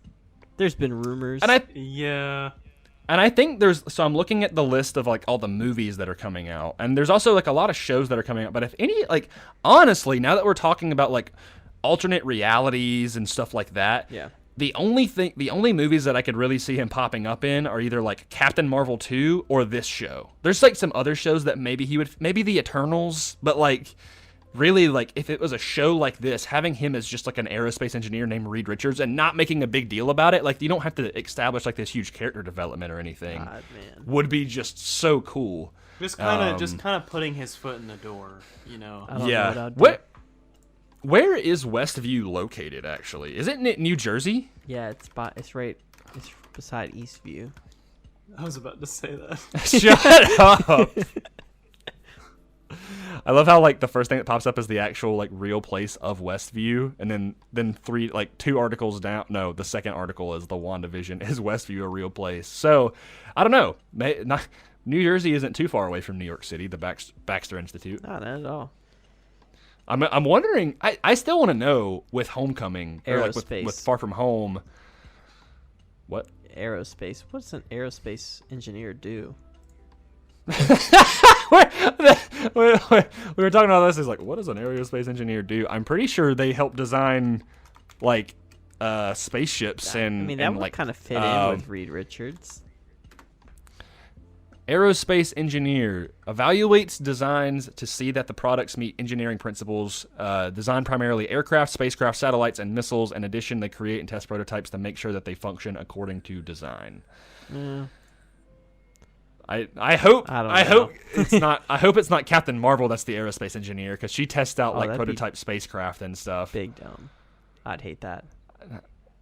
There's been rumors. And I think so I'm looking at the list of like all the movies that are coming out, and there's also like a lot of shows that are coming out. But if any, like, honestly, now that we're talking about like alternate realities and stuff like that, Yeah. the only movies that I could really see him popping up in are either like Captain Marvel 2 or this show. There's like some other shows that maybe maybe the Eternals, but like really, like, if it was a show like this, having him as just like an aerospace engineer named Reed Richards and not making a big deal about it, like, you don't have to establish like this huge character development or anything, God, man. would be just so cool. Just kind of putting his foot in the door, you know. I don't know what I'd do. Where is Westview located, actually? Is it New Jersey? Yeah, it's beside Eastview. I was about to say that. Shut up. I love how like the first thing that pops up is the actual like real place of Westview, and then two articles down. No, the second article is the WandaVision. Is Westview a real place? So I don't know. New Jersey isn't too far away from New York City, the Baxter Institute. No, not at all. I'm wondering. I still want to know with Homecoming or like Aerospace. with Far From Home. What? Aerospace. What does an aerospace engineer do? we were talking about this. It's like, what does an aerospace engineer do? I'm pretty sure they help design like spaceships I mean, that and would like kind of fit in with Reed Richards. Aerospace engineer evaluates designs to see that the products meet engineering principles. Design primarily aircraft, spacecraft, satellites, and missiles. In addition, they create and test prototypes to make sure that they function according to design. Yeah. I hope know. it's not. I hope it's not Captain Marvel that's the aerospace engineer, because she tests out like that'd be prototype spacecraft and stuff. Big dumb. I'd hate that.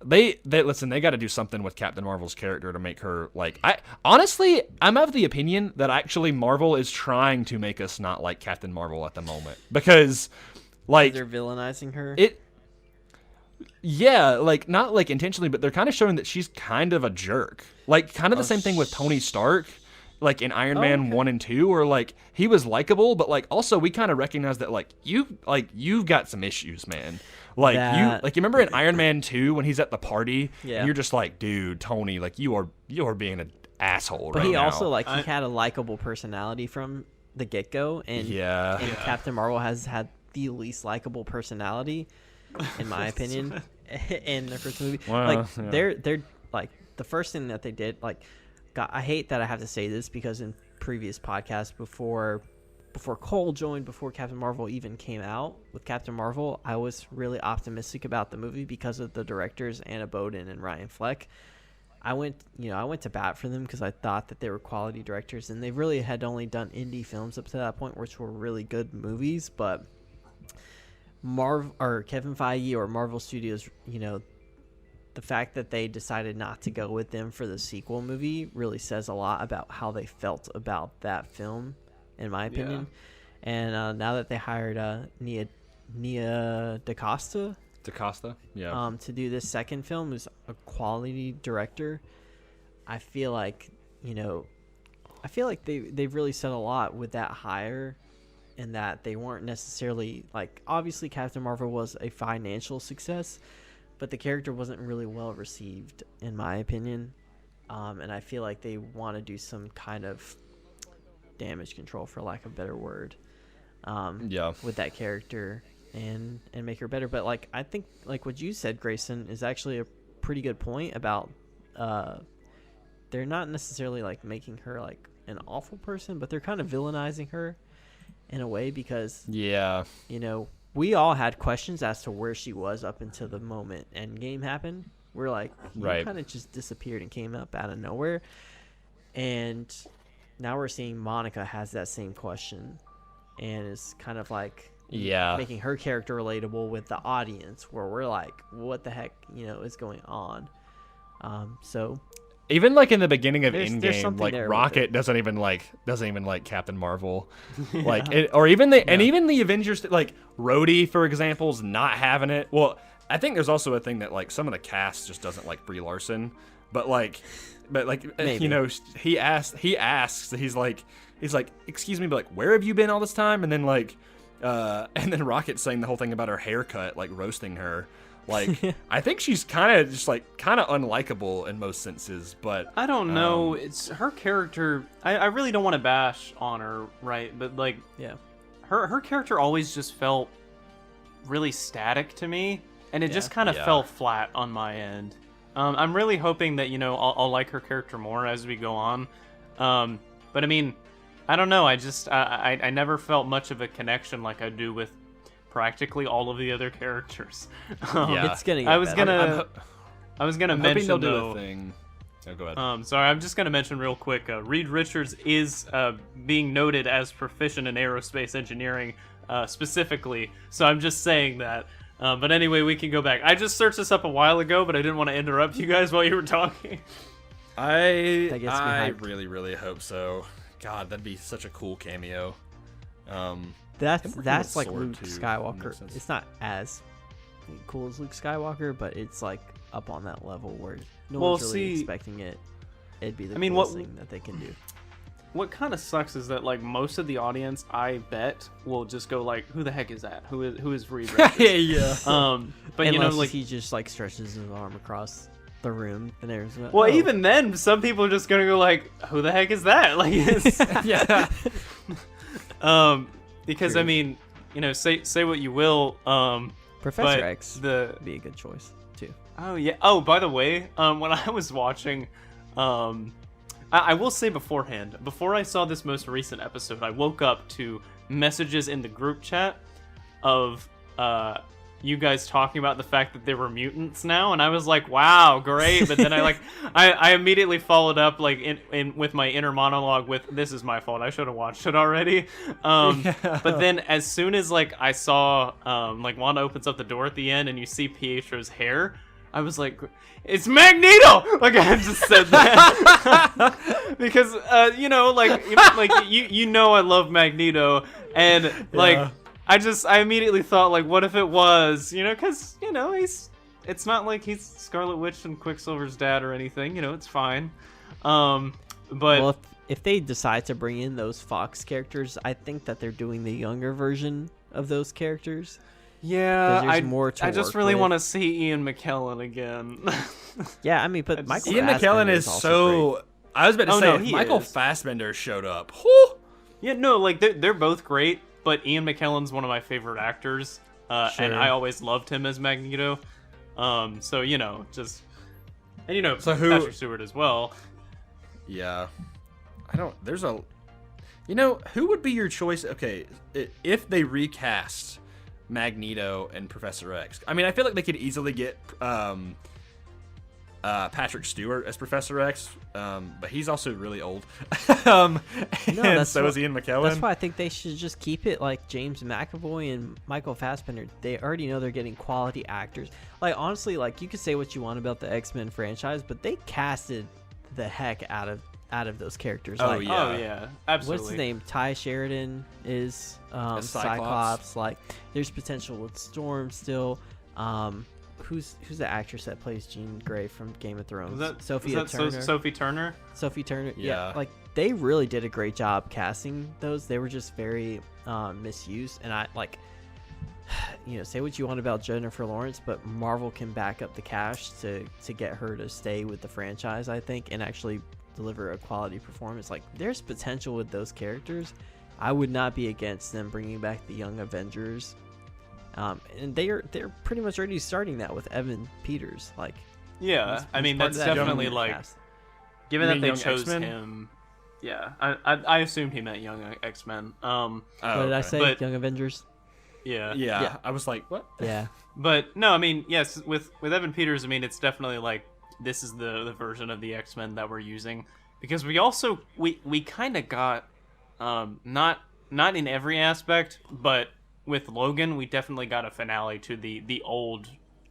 They listen. They got to do something with Captain Marvel's character to make her like. I'm of the opinion that actually Marvel is trying to make us not like Captain Marvel at the moment, because like They're villainizing her. Yeah, like not like intentionally, but they're kind of showing that she's kind of a jerk. Like kind of the same thing with Tony Stark. Like in Iron Man 1 and 2, where like he was likable, but like also we kind of recognize that like you've got some issues, man. Like you remember in Iron Man 2 when he's at the party, and you're just like, dude, Tony, like you are being an asshole but right he now. also like he had a likable personality from the get go, and Captain Marvel has had the least likable personality, in my opinion, in the first movie. They're like the first thing that they did, like. God, I hate that I have to say this, because in previous podcasts before Cole joined, before Captain Marvel even came out with Captain Marvel, I was really optimistic about the movie because of the directors Anna Boden and Ryan Fleck. I went to bat for them because I thought that they were quality directors, and they really had only done indie films up to that point, which were really good movies. But Marvel or Kevin Feige or Marvel Studios, the fact that they decided not to go with them for the sequel movie really says a lot about how they felt about that film, in my opinion. And now that they hired Nia DaCosta, yeah, to do this second film, who's a quality director, I feel like they've really said a lot with that hire, and that they weren't necessarily like, obviously Captain Marvel was a financial success, but the character wasn't really well received, in my opinion. And I feel like they want to do some kind of damage control, for lack of a better word, with that character and make her better. But like, I think like what you said, Grayson, is actually a pretty good point about they're not necessarily like making her like an awful person, but they're kind of villainizing her in a way, because we all had questions as to where she was up until the moment Endgame happened. We're like, you kind of just disappeared and came up out of nowhere, and now we're seeing Monica has that same question, and is kind of like making her character relatable with the audience, where we're like, what the heck is going on. So even like in the beginning of there's Endgame, like Rocket doesn't even like Captain Marvel, like or even the Avengers, like Rhodey, for example, is not having it. Well, I think there's also a thing that like some of the cast just doesn't like Brie Larson, but maybe. He asks, he's like, excuse me, but like, where have you been all this time? And then and then Rocket saying the whole thing about her haircut, like roasting her. Like, I think she's kind of unlikable in most senses, but I don't know. It's her character. I really don't want to bash on her, right? But like, her character always just felt really static to me, and it just kind of fell flat on my end. I'm really hoping that I'll like her character more as we go on. But I mean, I don't know. I never felt much of a connection like I do with practically all of the other characters. It's gonna get I was better. I was gonna I'm mention hoping they'll though, do a thing. Oh, go ahead. Sorry, I'm just gonna mention real quick. Reed Richards is being noted as proficient in aerospace engineering, specifically. So I'm just saying that. But anyway, we can go back. I just searched this up a while ago, but I didn't want to interrupt you guys while you were talking. I really, really hope so. God, that'd be such a cool cameo. That's like sword, Luke too. Skywalker. It's not as cool as Luke Skywalker, but it's like up on that level where no one's really expecting it. It'd be the coolest thing that they can do. What kind of sucks is that like most of the audience, I bet, will just go like, "Who the heck is that? Who is Reed Richards?" But unless like he just like stretches his arm across the room and there's even then, some people are just gonna go like, "Who the heck is that?" Like, because True. I mean, say what you will. Professor X would be a good choice too. Oh yeah. Oh, by the way, when I was watching, I will say beforehand, before I saw this most recent episode, I woke up to messages in the group chat of you guys talking about the fact that there were mutants now, and I was like, wow, great. But then I immediately followed up like in with my inner monologue with, this is my fault, I should have watched it already. But then as soon as like I saw like Wanda opens up the door at the end and you see Pietro's hair, I was like, it's Magneto! Like, I just said that. Because, I love Magneto. And, like, I immediately thought, like, what if it was? Because, it's not like he's Scarlet Witch and Quicksilver's dad or anything. It's fine. But well, if they decide to bring in those Fox characters, I think that they're doing the younger version of those characters. Yeah, I just really want to to see Ian McKellen again. Yeah, I mean, but Michael Ian Fassbender McKellen is also so. great. I was about to say, no, if he Michael is. Fassbender showed up. Whew, Yeah, no, like they're both great, but Ian McKellen's one of my favorite actors, and I always loved him as Magneto. So So who- Patrick Stewart as well. Yeah, There's a. Who would be your choice? Okay, if they recast Magneto and Professor X. I mean, I feel like they could easily get Patrick Stewart as Professor X, but he's also really old. And so is Ian McKellen. That's why I think they should just keep it like James McAvoy and Michael Fassbender. They already know they're getting quality actors. Like, honestly, like, you could say what you want about the X-Men franchise, but they casted the heck out of those characters. Oh, like, yeah. Oh yeah, absolutely. what's his name? Ty Sheridan is As Cyclops. Like, there's potential with Storm still. Who's the actress that plays Jean Grey from Game of Thrones? Was that Sophia Turner. Sophie Turner. Sophie Turner. Yeah. Like, they really did a great job casting those. They were just very misused. And I like, say what you want about Jennifer Lawrence, but Marvel can back up the cash to get her to stay with the franchise, I think, and actually deliver a quality performance. Like, there's potential with those characters. I would not be against them bringing back the Young Avengers. And they're pretty much already starting that with Evan Peters. Like, Yeah, I mean, part that's of that definitely young like, cast. given You that mean they Young chose X-Men? him. Yeah, I assumed he meant Young X-Men. Oh, What did I okay. say? But- Young Avengers. Yeah. Yeah, I was like, what? Yeah. But no, I mean, yes, with Evan Peters, I mean, it's definitely like this is the version of the X-Men that we're using, because we also we kind of got not in every aspect, but with Logan, we definitely got a finale to the old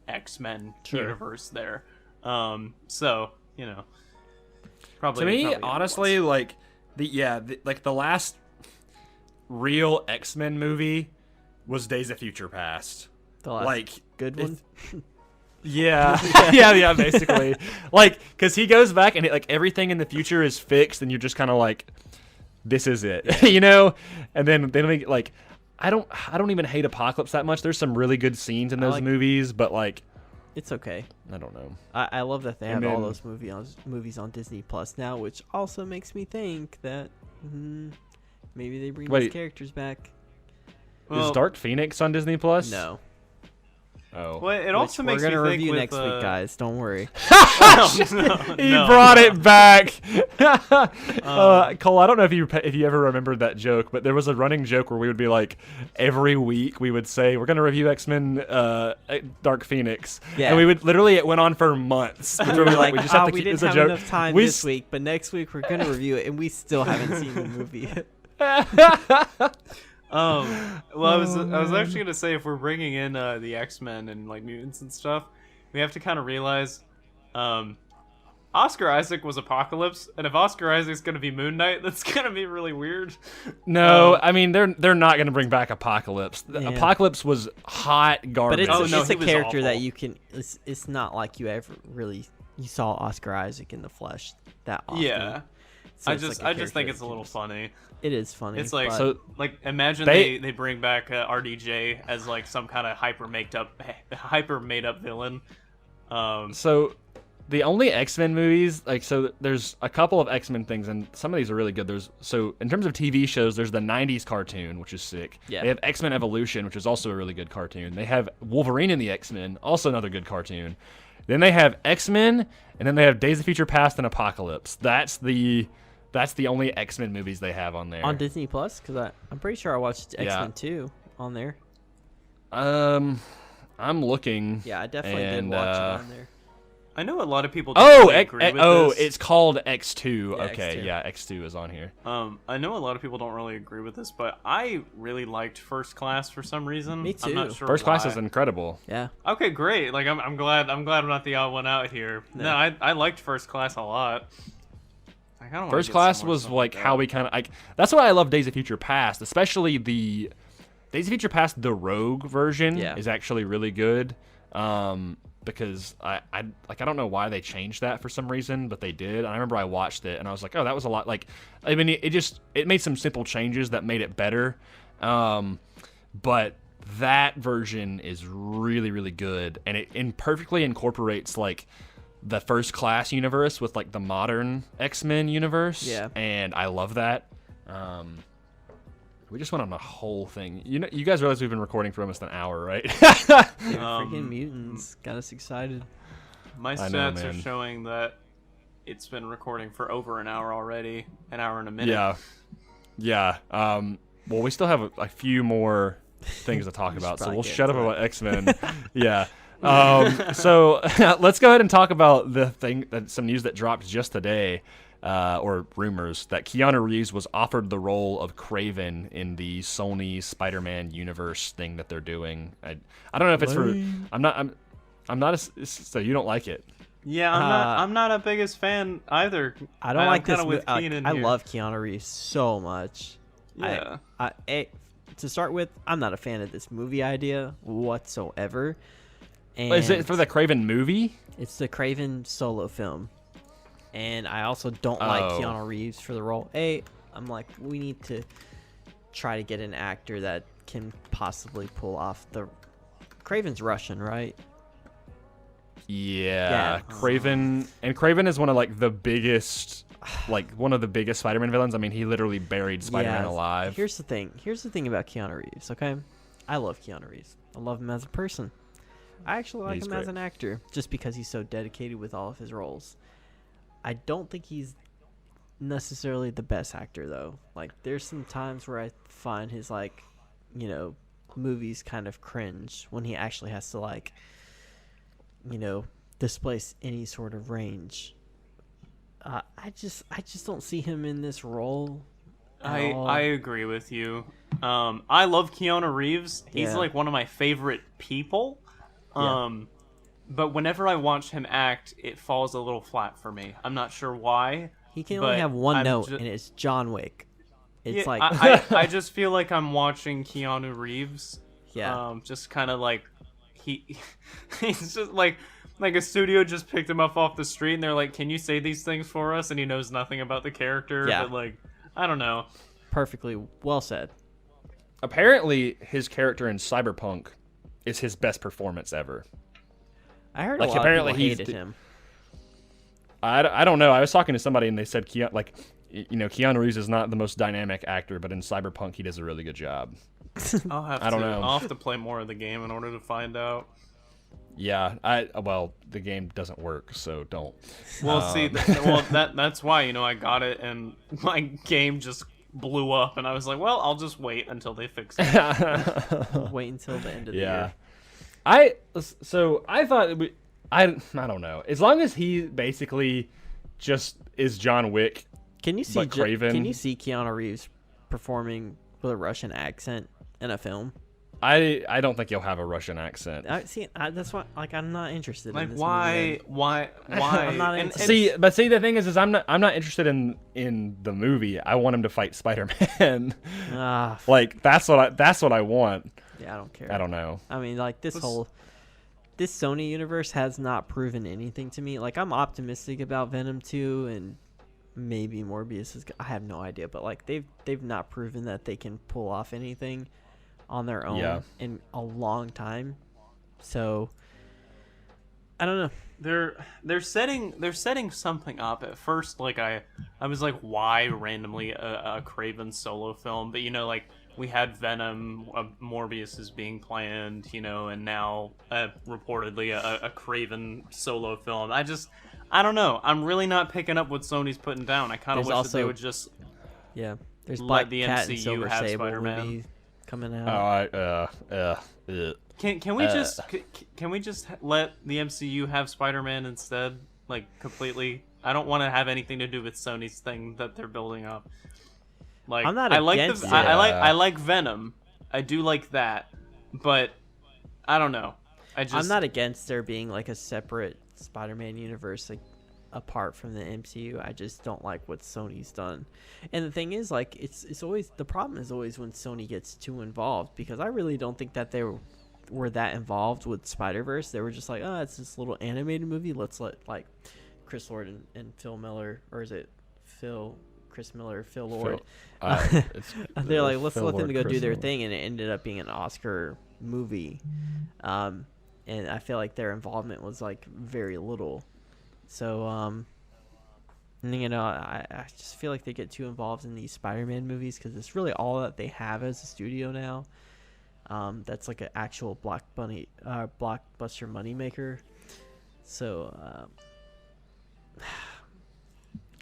X-Men universe there. So, probably To me, probably honestly, like the last real X-Men movie was Days of Future Past. The last Like, good one. Yeah, yeah, basically. Like, because he goes back and like everything in the future is fixed, and you're just kind of like, this is it, And then we, like, I don't even hate Apocalypse that much. There's some really good scenes in those movies, but like, It's okay. I don't know. I love that they have And all then- those movies on Disney Plus now, which also makes me think that maybe they bring these Wait. characters back. Is Dark Phoenix on Disney Plus? No. Oh. Well, it also Which makes we're me gonna think review with, next week, guys. Don't worry. He brought it back. Cole, I don't know if you ever remembered that joke, but there was a running joke where we would be like, every week we would say we're gonna review X-Men Dark Phoenix, Yeah. and we would literally, it went on for months. We were like, we just have to we keep didn't it's a have joke. enough time We this week, but next week we're gonna review it, and we still haven't seen the movie yet. Well, I was actually gonna say, if we're bringing in the X-Men and like mutants and stuff, we have to kind of realize, Oscar Isaac was Apocalypse, and if Oscar Isaac's gonna be Moon Knight, that's gonna be really weird. No, I mean they're not gonna bring back Apocalypse. Yeah. Apocalypse was hot garbage. But Oh, no, it's he a was character that awful. you can. It's not like you ever really saw Oscar Isaac in the flesh that often. Yeah, So I it's just like a think character it's a that little can- funny. It is funny. It's like but So- imagine They- they bring back RDJ as like some kind of hyper made up villain. So the only X-Men movies, like, so there's a couple of X-Men things, and some of these are really good. So in terms of TV shows, there's the 90s cartoon, which is sick. Yeah. They have X-Men Evolution, which is also a really good cartoon. They have Wolverine and the X-Men, also another good cartoon. Then they have X-Men, and then they have Days of Future Past and Apocalypse. That's the only X-Men movies they have on there. on Disney Plus, because I'm pretty sure I watched X-Men 2 on there. I'm looking. Yeah, I definitely did and, watch it on there. I know a lot of people don't really agree with this. it's called X2. Yeah, Okay, X2. yeah, X2 is on here. I know a lot of people don't really agree with this, but I really liked First Class for some reason. Me I'm not too. sure First Class why. is incredible. Yeah. Okay, great. Like I'm glad I'm not the odd one out here. No, I liked First Class a lot. I kinda wanna First get Class some more was stuff like that. how we kind of like. That's why I love Days of Future Past, especially the Days of Future Past, the Rogue version is actually really good. Because I don't know why they changed that for some reason, but they did. And I remember I watched it and I was like, oh, that was a lot. Like, I mean, it made some simple changes that made it better. But that version is really, really good, and it perfectly incorporates like the First Class universe with like the modern X-Men universe. Yeah. And I love that. We just went on a whole thing. You guys realize we've been recording for almost an hour, right? Freaking mutants got us excited. My I know, stats are man. showing that it's been recording for over an hour already, an hour and a minute. Yeah. Well, we still have a few more things to talk about, so probably we'll get shut up into about X-Men. Yeah. So let's go ahead and talk about some news that dropped just today, or rumors that Keanu Reeves was offered the role of Craven in the Sony Spider-Man universe thing that they're doing. I don't know if it's for. I'm not. So you don't like it? Yeah, I'm not a biggest fan either. I don't like this. With I here. love Keanu Reeves so much. Yeah. To start with, I'm not a fan of this movie idea whatsoever. And Is it for the Craven movie? It's the Craven solo film. And I also don't like Keanu Reeves for the role. I'm like, we need to try to get an actor that can possibly pull off the... Craven's Russian, right? Yeah. Craven is one of like the biggest... like one of the biggest Spider-Man villains. I mean, he literally buried Spider-Man alive. Here's the thing about Keanu Reeves, okay? I love Keanu Reeves. I love him as a person. I actually like him as an actor just because he's so dedicated with all of his roles. I don't think he's necessarily the best actor though. Like there's some times where I find his like, movies kind of cringe when he actually has to like, displace any sort of range. I just don't see him in this role. I agree with you. I love Keanu Reeves. He's like one of my favorite people. But whenever I watch him act, it falls a little flat for me. I'm not sure why. He can only have one note, and it's John Wick. It's like I just feel like I'm watching Keanu Reeves. Yeah. Just kind of like he's just like a studio just picked him up off the street and they're like, "Can you say these things for us?" And he knows nothing about the character. Yeah. But like, I don't know. Perfectly well said. Apparently, his character in Cyberpunk is his best performance ever. I heard like, a lot apparently of people hated him. I don't know. I was talking to somebody and they said Keanu Reeves is not the most dynamic actor, but in Cyberpunk he does a really good job. I don't know. I'll have to play more of the game in order to find out. Yeah, the game doesn't work, so don't. Well, that's why I got it and my game just blew up, and I was like, well, I'll just wait until they fix it. Wait until the end of the year. I thought I don't know. As long as he basically just is John Wick. Can you see Craven? Can you see Keanu Reeves performing with a Russian accent in a film? I don't think he'll have a Russian accent. That's why. Like, I'm not interested. Like, in this why? I'm not interested. See, the thing is I'm not interested in the movie. I want him to fight Spider-Man. Like that's what I want. Yeah, I don't care. I don't know. I mean, like this Sony universe has not proven anything to me. Like, I'm optimistic about Venom 2 and maybe Morbius is. I have no idea, but like they've not proven that they can pull off anything on their own in a long time. So I don't know. They're setting something up. At first, like I was like, why randomly a Craven solo film? But like we had Venom, Morbius is being planned, and now reportedly a Craven solo film. I don't know. I'm really not picking up what Sony's putting down. I kind of wish that they would just there's let Black the Cat MCU and Silver have Sable Spider-Man. movie coming out. Can we just let the MCU have Spider-Man instead? Like, completely. I don't want to have anything to do with Sony's thing that they're building up. Like, I'm not against it. I like Venom. I do like that, but I don't know. I'm not against there being like a separate Spider-Man universe, like apart from the MCU. I just don't like what Sony's done. And the thing is, like, it's always the problem is always when Sony gets too involved, because I really don't think that they were that involved with Spider-Verse. They were just like, oh, it's this little animated movie. Let's let like Chris Lord and Phil Miller, or is it Chris Miller, Phil Lord? They're like, let's let them go do their thing, and it ended up being an Oscar movie. And I feel like their involvement was like very little. So, I just feel like they get too involved in these Spider-Man movies because it's really all that they have as a studio now. That's like an actual blockbuster moneymaker. So,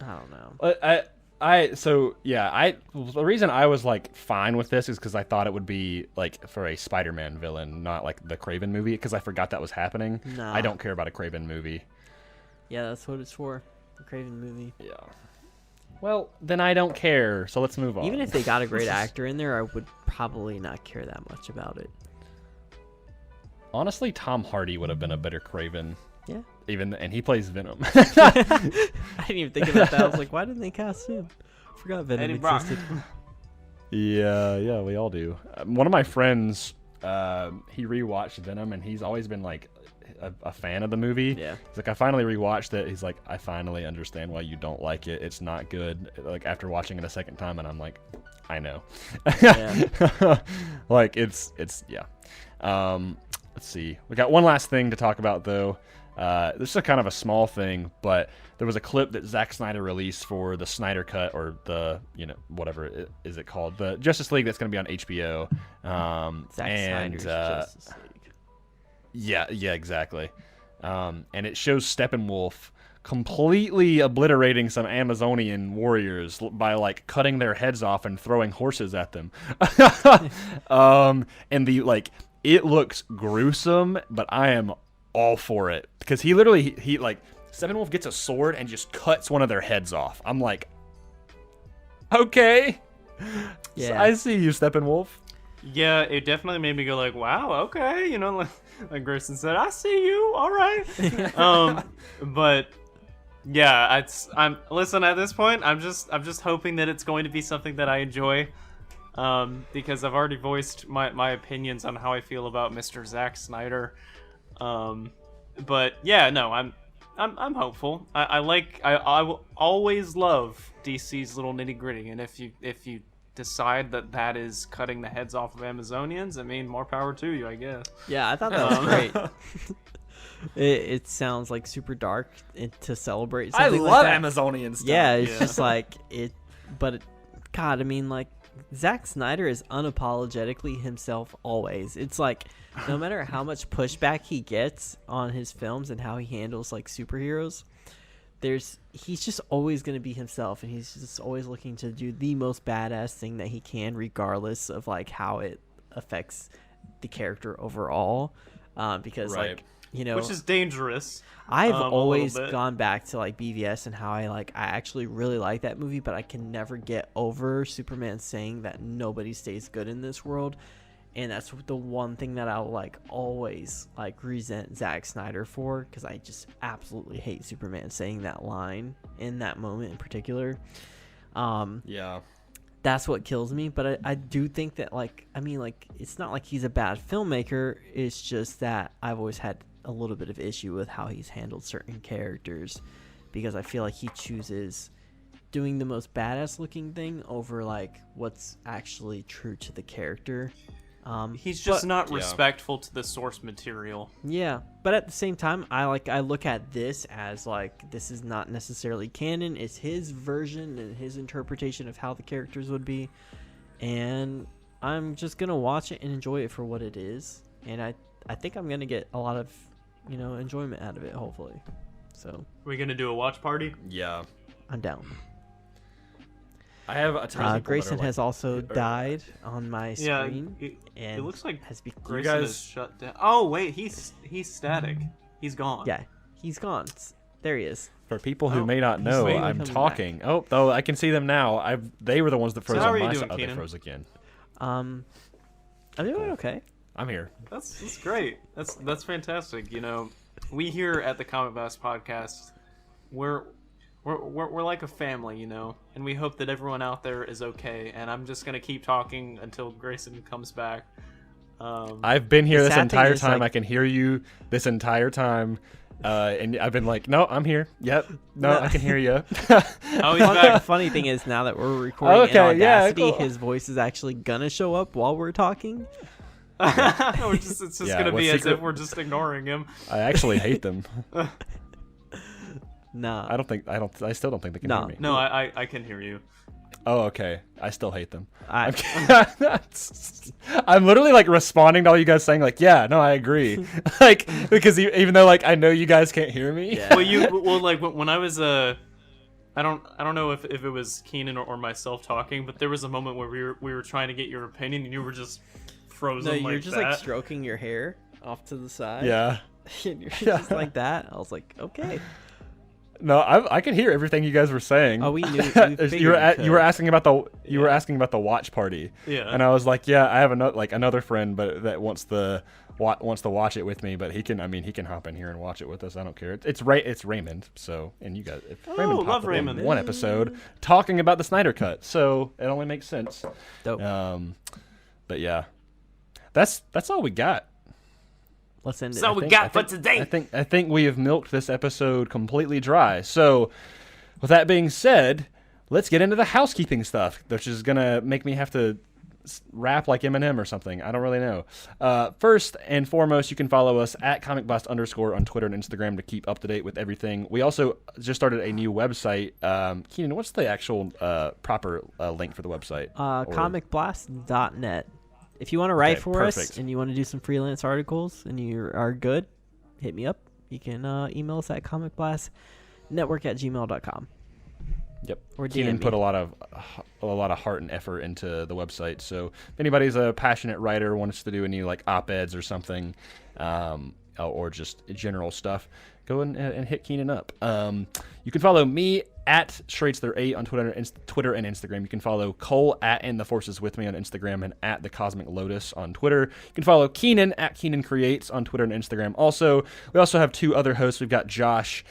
I don't know. The reason I was like fine with this is because I thought it would be like for a Spider-Man villain, not like the Craven movie, because I forgot that was happening. Nah. I don't care about a Craven movie. Yeah, that's what it's for. The Craven movie. Yeah. Well, then I don't care. So let's move on. Even if they got a great actor in there, I would probably not care that much about it. Honestly, Tom Hardy would have been a better Craven. Yeah. And he plays Venom. I didn't even think about that. I was like, why didn't they cast him? I forgot Venom Eddie Brock. existed. Yeah, we all do. One of my friends, he rewatched Venom, and he's always been like a fan of the movie. Yeah. He's like, I finally rewatched it. He's like, I finally understand why you don't like it. It's not good. Like after watching it a second time, and I'm like, I know. Yeah. Like it's yeah. Let's see. We got one last thing to talk about though. This is a kind of a small thing, but there was a clip that Zack Snyder released for the Snyder Cut, or the, whatever is it called, the Justice League that's going to be on HBO. Zack Snyder's Justice League. Yeah, exactly. And it shows Steppenwolf completely obliterating some Amazonian warriors by like cutting their heads off and throwing horses at them. And it looks gruesome, but I am all for it, because he literally Steppenwolf gets a sword and just cuts one of their heads off. I'm like, okay, Yeah, I see you, Steppenwolf. Yeah, it definitely made me go like, wow, okay, like Grayson said, I see you, all right. But yeah, listen, at this point, I'm just hoping that it's going to be something that I enjoy. Because I've already voiced my opinions on how I feel about Mr. Zack Snyder. But yeah, no, I'm hopeful. I will always love DC's little nitty gritty, and if you decide that is cutting the heads off of Amazonians, I mean, more power to you, I guess. Yeah, I thought that was great. It sounds like super dark to celebrate something like that. Amazonian stuff. Yeah, it's just like it, but God, I mean, like, Zack Snyder is unapologetically himself always. It's like, no matter how much pushback he gets on his films and how he handles like superheroes, he's just always going to be himself, and he's just always looking to do the most badass thing that he can, regardless of like how it affects the character overall. Because right. Which is dangerous. I've a always little bit. gone back to like BVS and how I actually really like that movie, but I can never get over Superman saying that nobody stays good in this world. And that's the one thing that I'll like always like resent Zack Snyder for, because I just absolutely hate Superman saying that line in that moment in particular. Yeah. That's what kills me. But I do think that it's not like he's a bad filmmaker. It's just that I've always had a little bit of issue with how he's handled certain characters, because I feel like he chooses doing the most badass looking thing over like what's actually true to the character. He's just not respectful to the source material. Yeah, but at the same time, I look at this as like, this is not necessarily canon. It's his version and his interpretation of how the characters would be, and I'm just gonna watch it and enjoy it for what it is. And I think I'm gonna get a lot of enjoyment out of it, hopefully. So Are we gonna do a watch party? Yeah. I'm down. I have a ton of Grayson has also died on my Yeah, screen. it looks like has become. Grayson guys- is shut down. Oh wait, he's static. He's gone. Yeah, he's gone. There he is. For people who Oh, may not he's know, finally I'm coming talking. Oh, I can see them now. They were the ones that froze how on are you my doing, side. Oh, they Keenan? froze again. I'm doing okay. I'm here. That's great. That's fantastic. We here at the Comic Blast podcast, we're like a family, and we hope that everyone out there is okay. And I'm just gonna keep talking until Grayson comes back. I've been here The this sad thing entire is, time. like- I can hear you this entire time. And I've been like, no, I'm here. Yep. No, I can hear you. Oh, he's back. Funny thing is, now that we're recording Okay, in yeah, Audacity, cool. his voice is actually gonna show up while we're talking. It's just Yeah, gonna what be as secret- if we're just ignoring him. I actually hate them. Nah. I still don't think they can No. hear me. No, I can hear you. Oh, okay. I still hate them. I, I'm literally like responding to all you guys saying like, yeah, no, I agree. Like, because even though like I know you guys can't hear me. Yeah. Well, like when I was I don't know if it was Keenan or myself talking, but there was a moment where we were trying to get your opinion, and you were just frozen. No, you're like just that. like stroking your hair off to the side. Yeah. And you're just like that. I was like, okay. No, I could hear everything you guys were saying. Oh, we knew. you were asking about the watch party. Yeah. And I was like, yeah, I have another friend, but that wants to watch it with me, but he can hop in here and watch it with us. I don't care. It's Raymond. So, and you guys, Raymond popped love up Raymond. in one episode talking about the Snyder cut. So it only makes sense. Dope. But yeah, that's all we got. Let's end it. So we got for today. I think we have milked this episode completely dry. So, with that being said, let's get into the housekeeping stuff, which is gonna make me have to rap like Eminem or something. I don't really know. First and foremost, you can follow us at comicblast_ on Twitter and Instagram to keep up to date with everything. We also just started a new website. Keenan, what's the actual proper link for the website? Comicblast.net. If you want to write for us perfect. and you want to do some freelance articles and you are good, hit me up. You can email us at comicblastnetwork@gmail.com. Yep. Or Keenan DM put me. a lot of heart and effort into the website. So if anybody's a passionate writer, wants to do any like op-eds or something, or just general stuff, go and hit Keenan up. You can follow me at Schraitzer8 on Twitter and Instagram. You can follow Cole at And the Force is With Me on Instagram and at The Cosmic Lotus on Twitter. You can follow Keenan at Keenan Creates on Twitter and Instagram. We also have two other hosts. We've got Josh.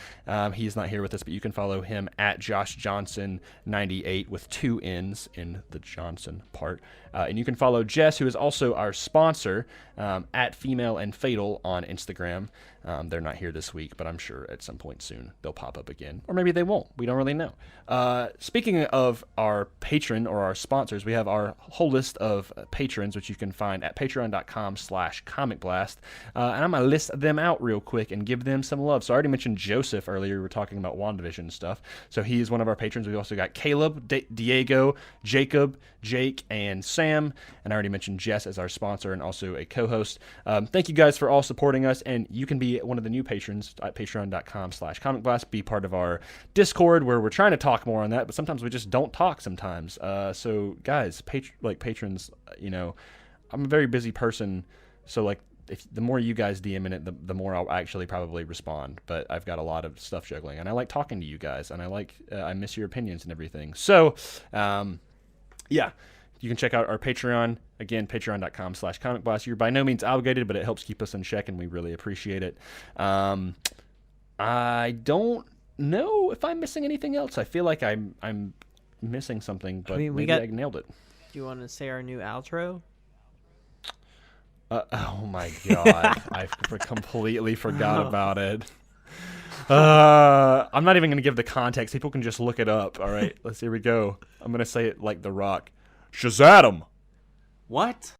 He's not here with us, but you can follow him at Josh Johnson 98 with two N's in the Johnson part. And you can follow Jess, who is also our sponsor, at Female and Fatal on Instagram. They're not here this week, but I'm sure at some point soon they'll pop up again. Or maybe they won't. We don't really know. Speaking of our patron or our sponsors, we have our whole list of patrons, which you can find at patreon.com/comicblast. And I'm going to list them out real quick and give them some love. So I already mentioned Joseph earlier. We were talking about WandaVision stuff. So he is one of our patrons. We've also got Caleb, Diego, Jacob, Jake, and Sam. And I already mentioned Jess as our sponsor and also a co-host. Thank you guys for all supporting us. And you can be one of the new patrons at patreon.com/comicblast. Be part of our Discord where we're trying to talk more on that, but sometimes we just don't talk sometimes. So guys, patrons, I'm a very busy person. So like, if the more you guys DM in it, the more I'll actually probably respond. But I've got a lot of stuff juggling, and I like talking to you guys, and I miss your opinions and everything. So, yeah, you can check out our Patreon. Again, patreon.com/comicblast. You're by no means obligated, but it helps keep us in check, and we really appreciate it. I don't know if I'm missing anything else. I feel like I'm missing something, but maybe I nailed it. Do you want to say our new outro? Oh my god, I completely forgot about it. I'm not even going to give the context. People can just look it up. All right, here we go. I'm going to say it like The Rock. Shazam! What?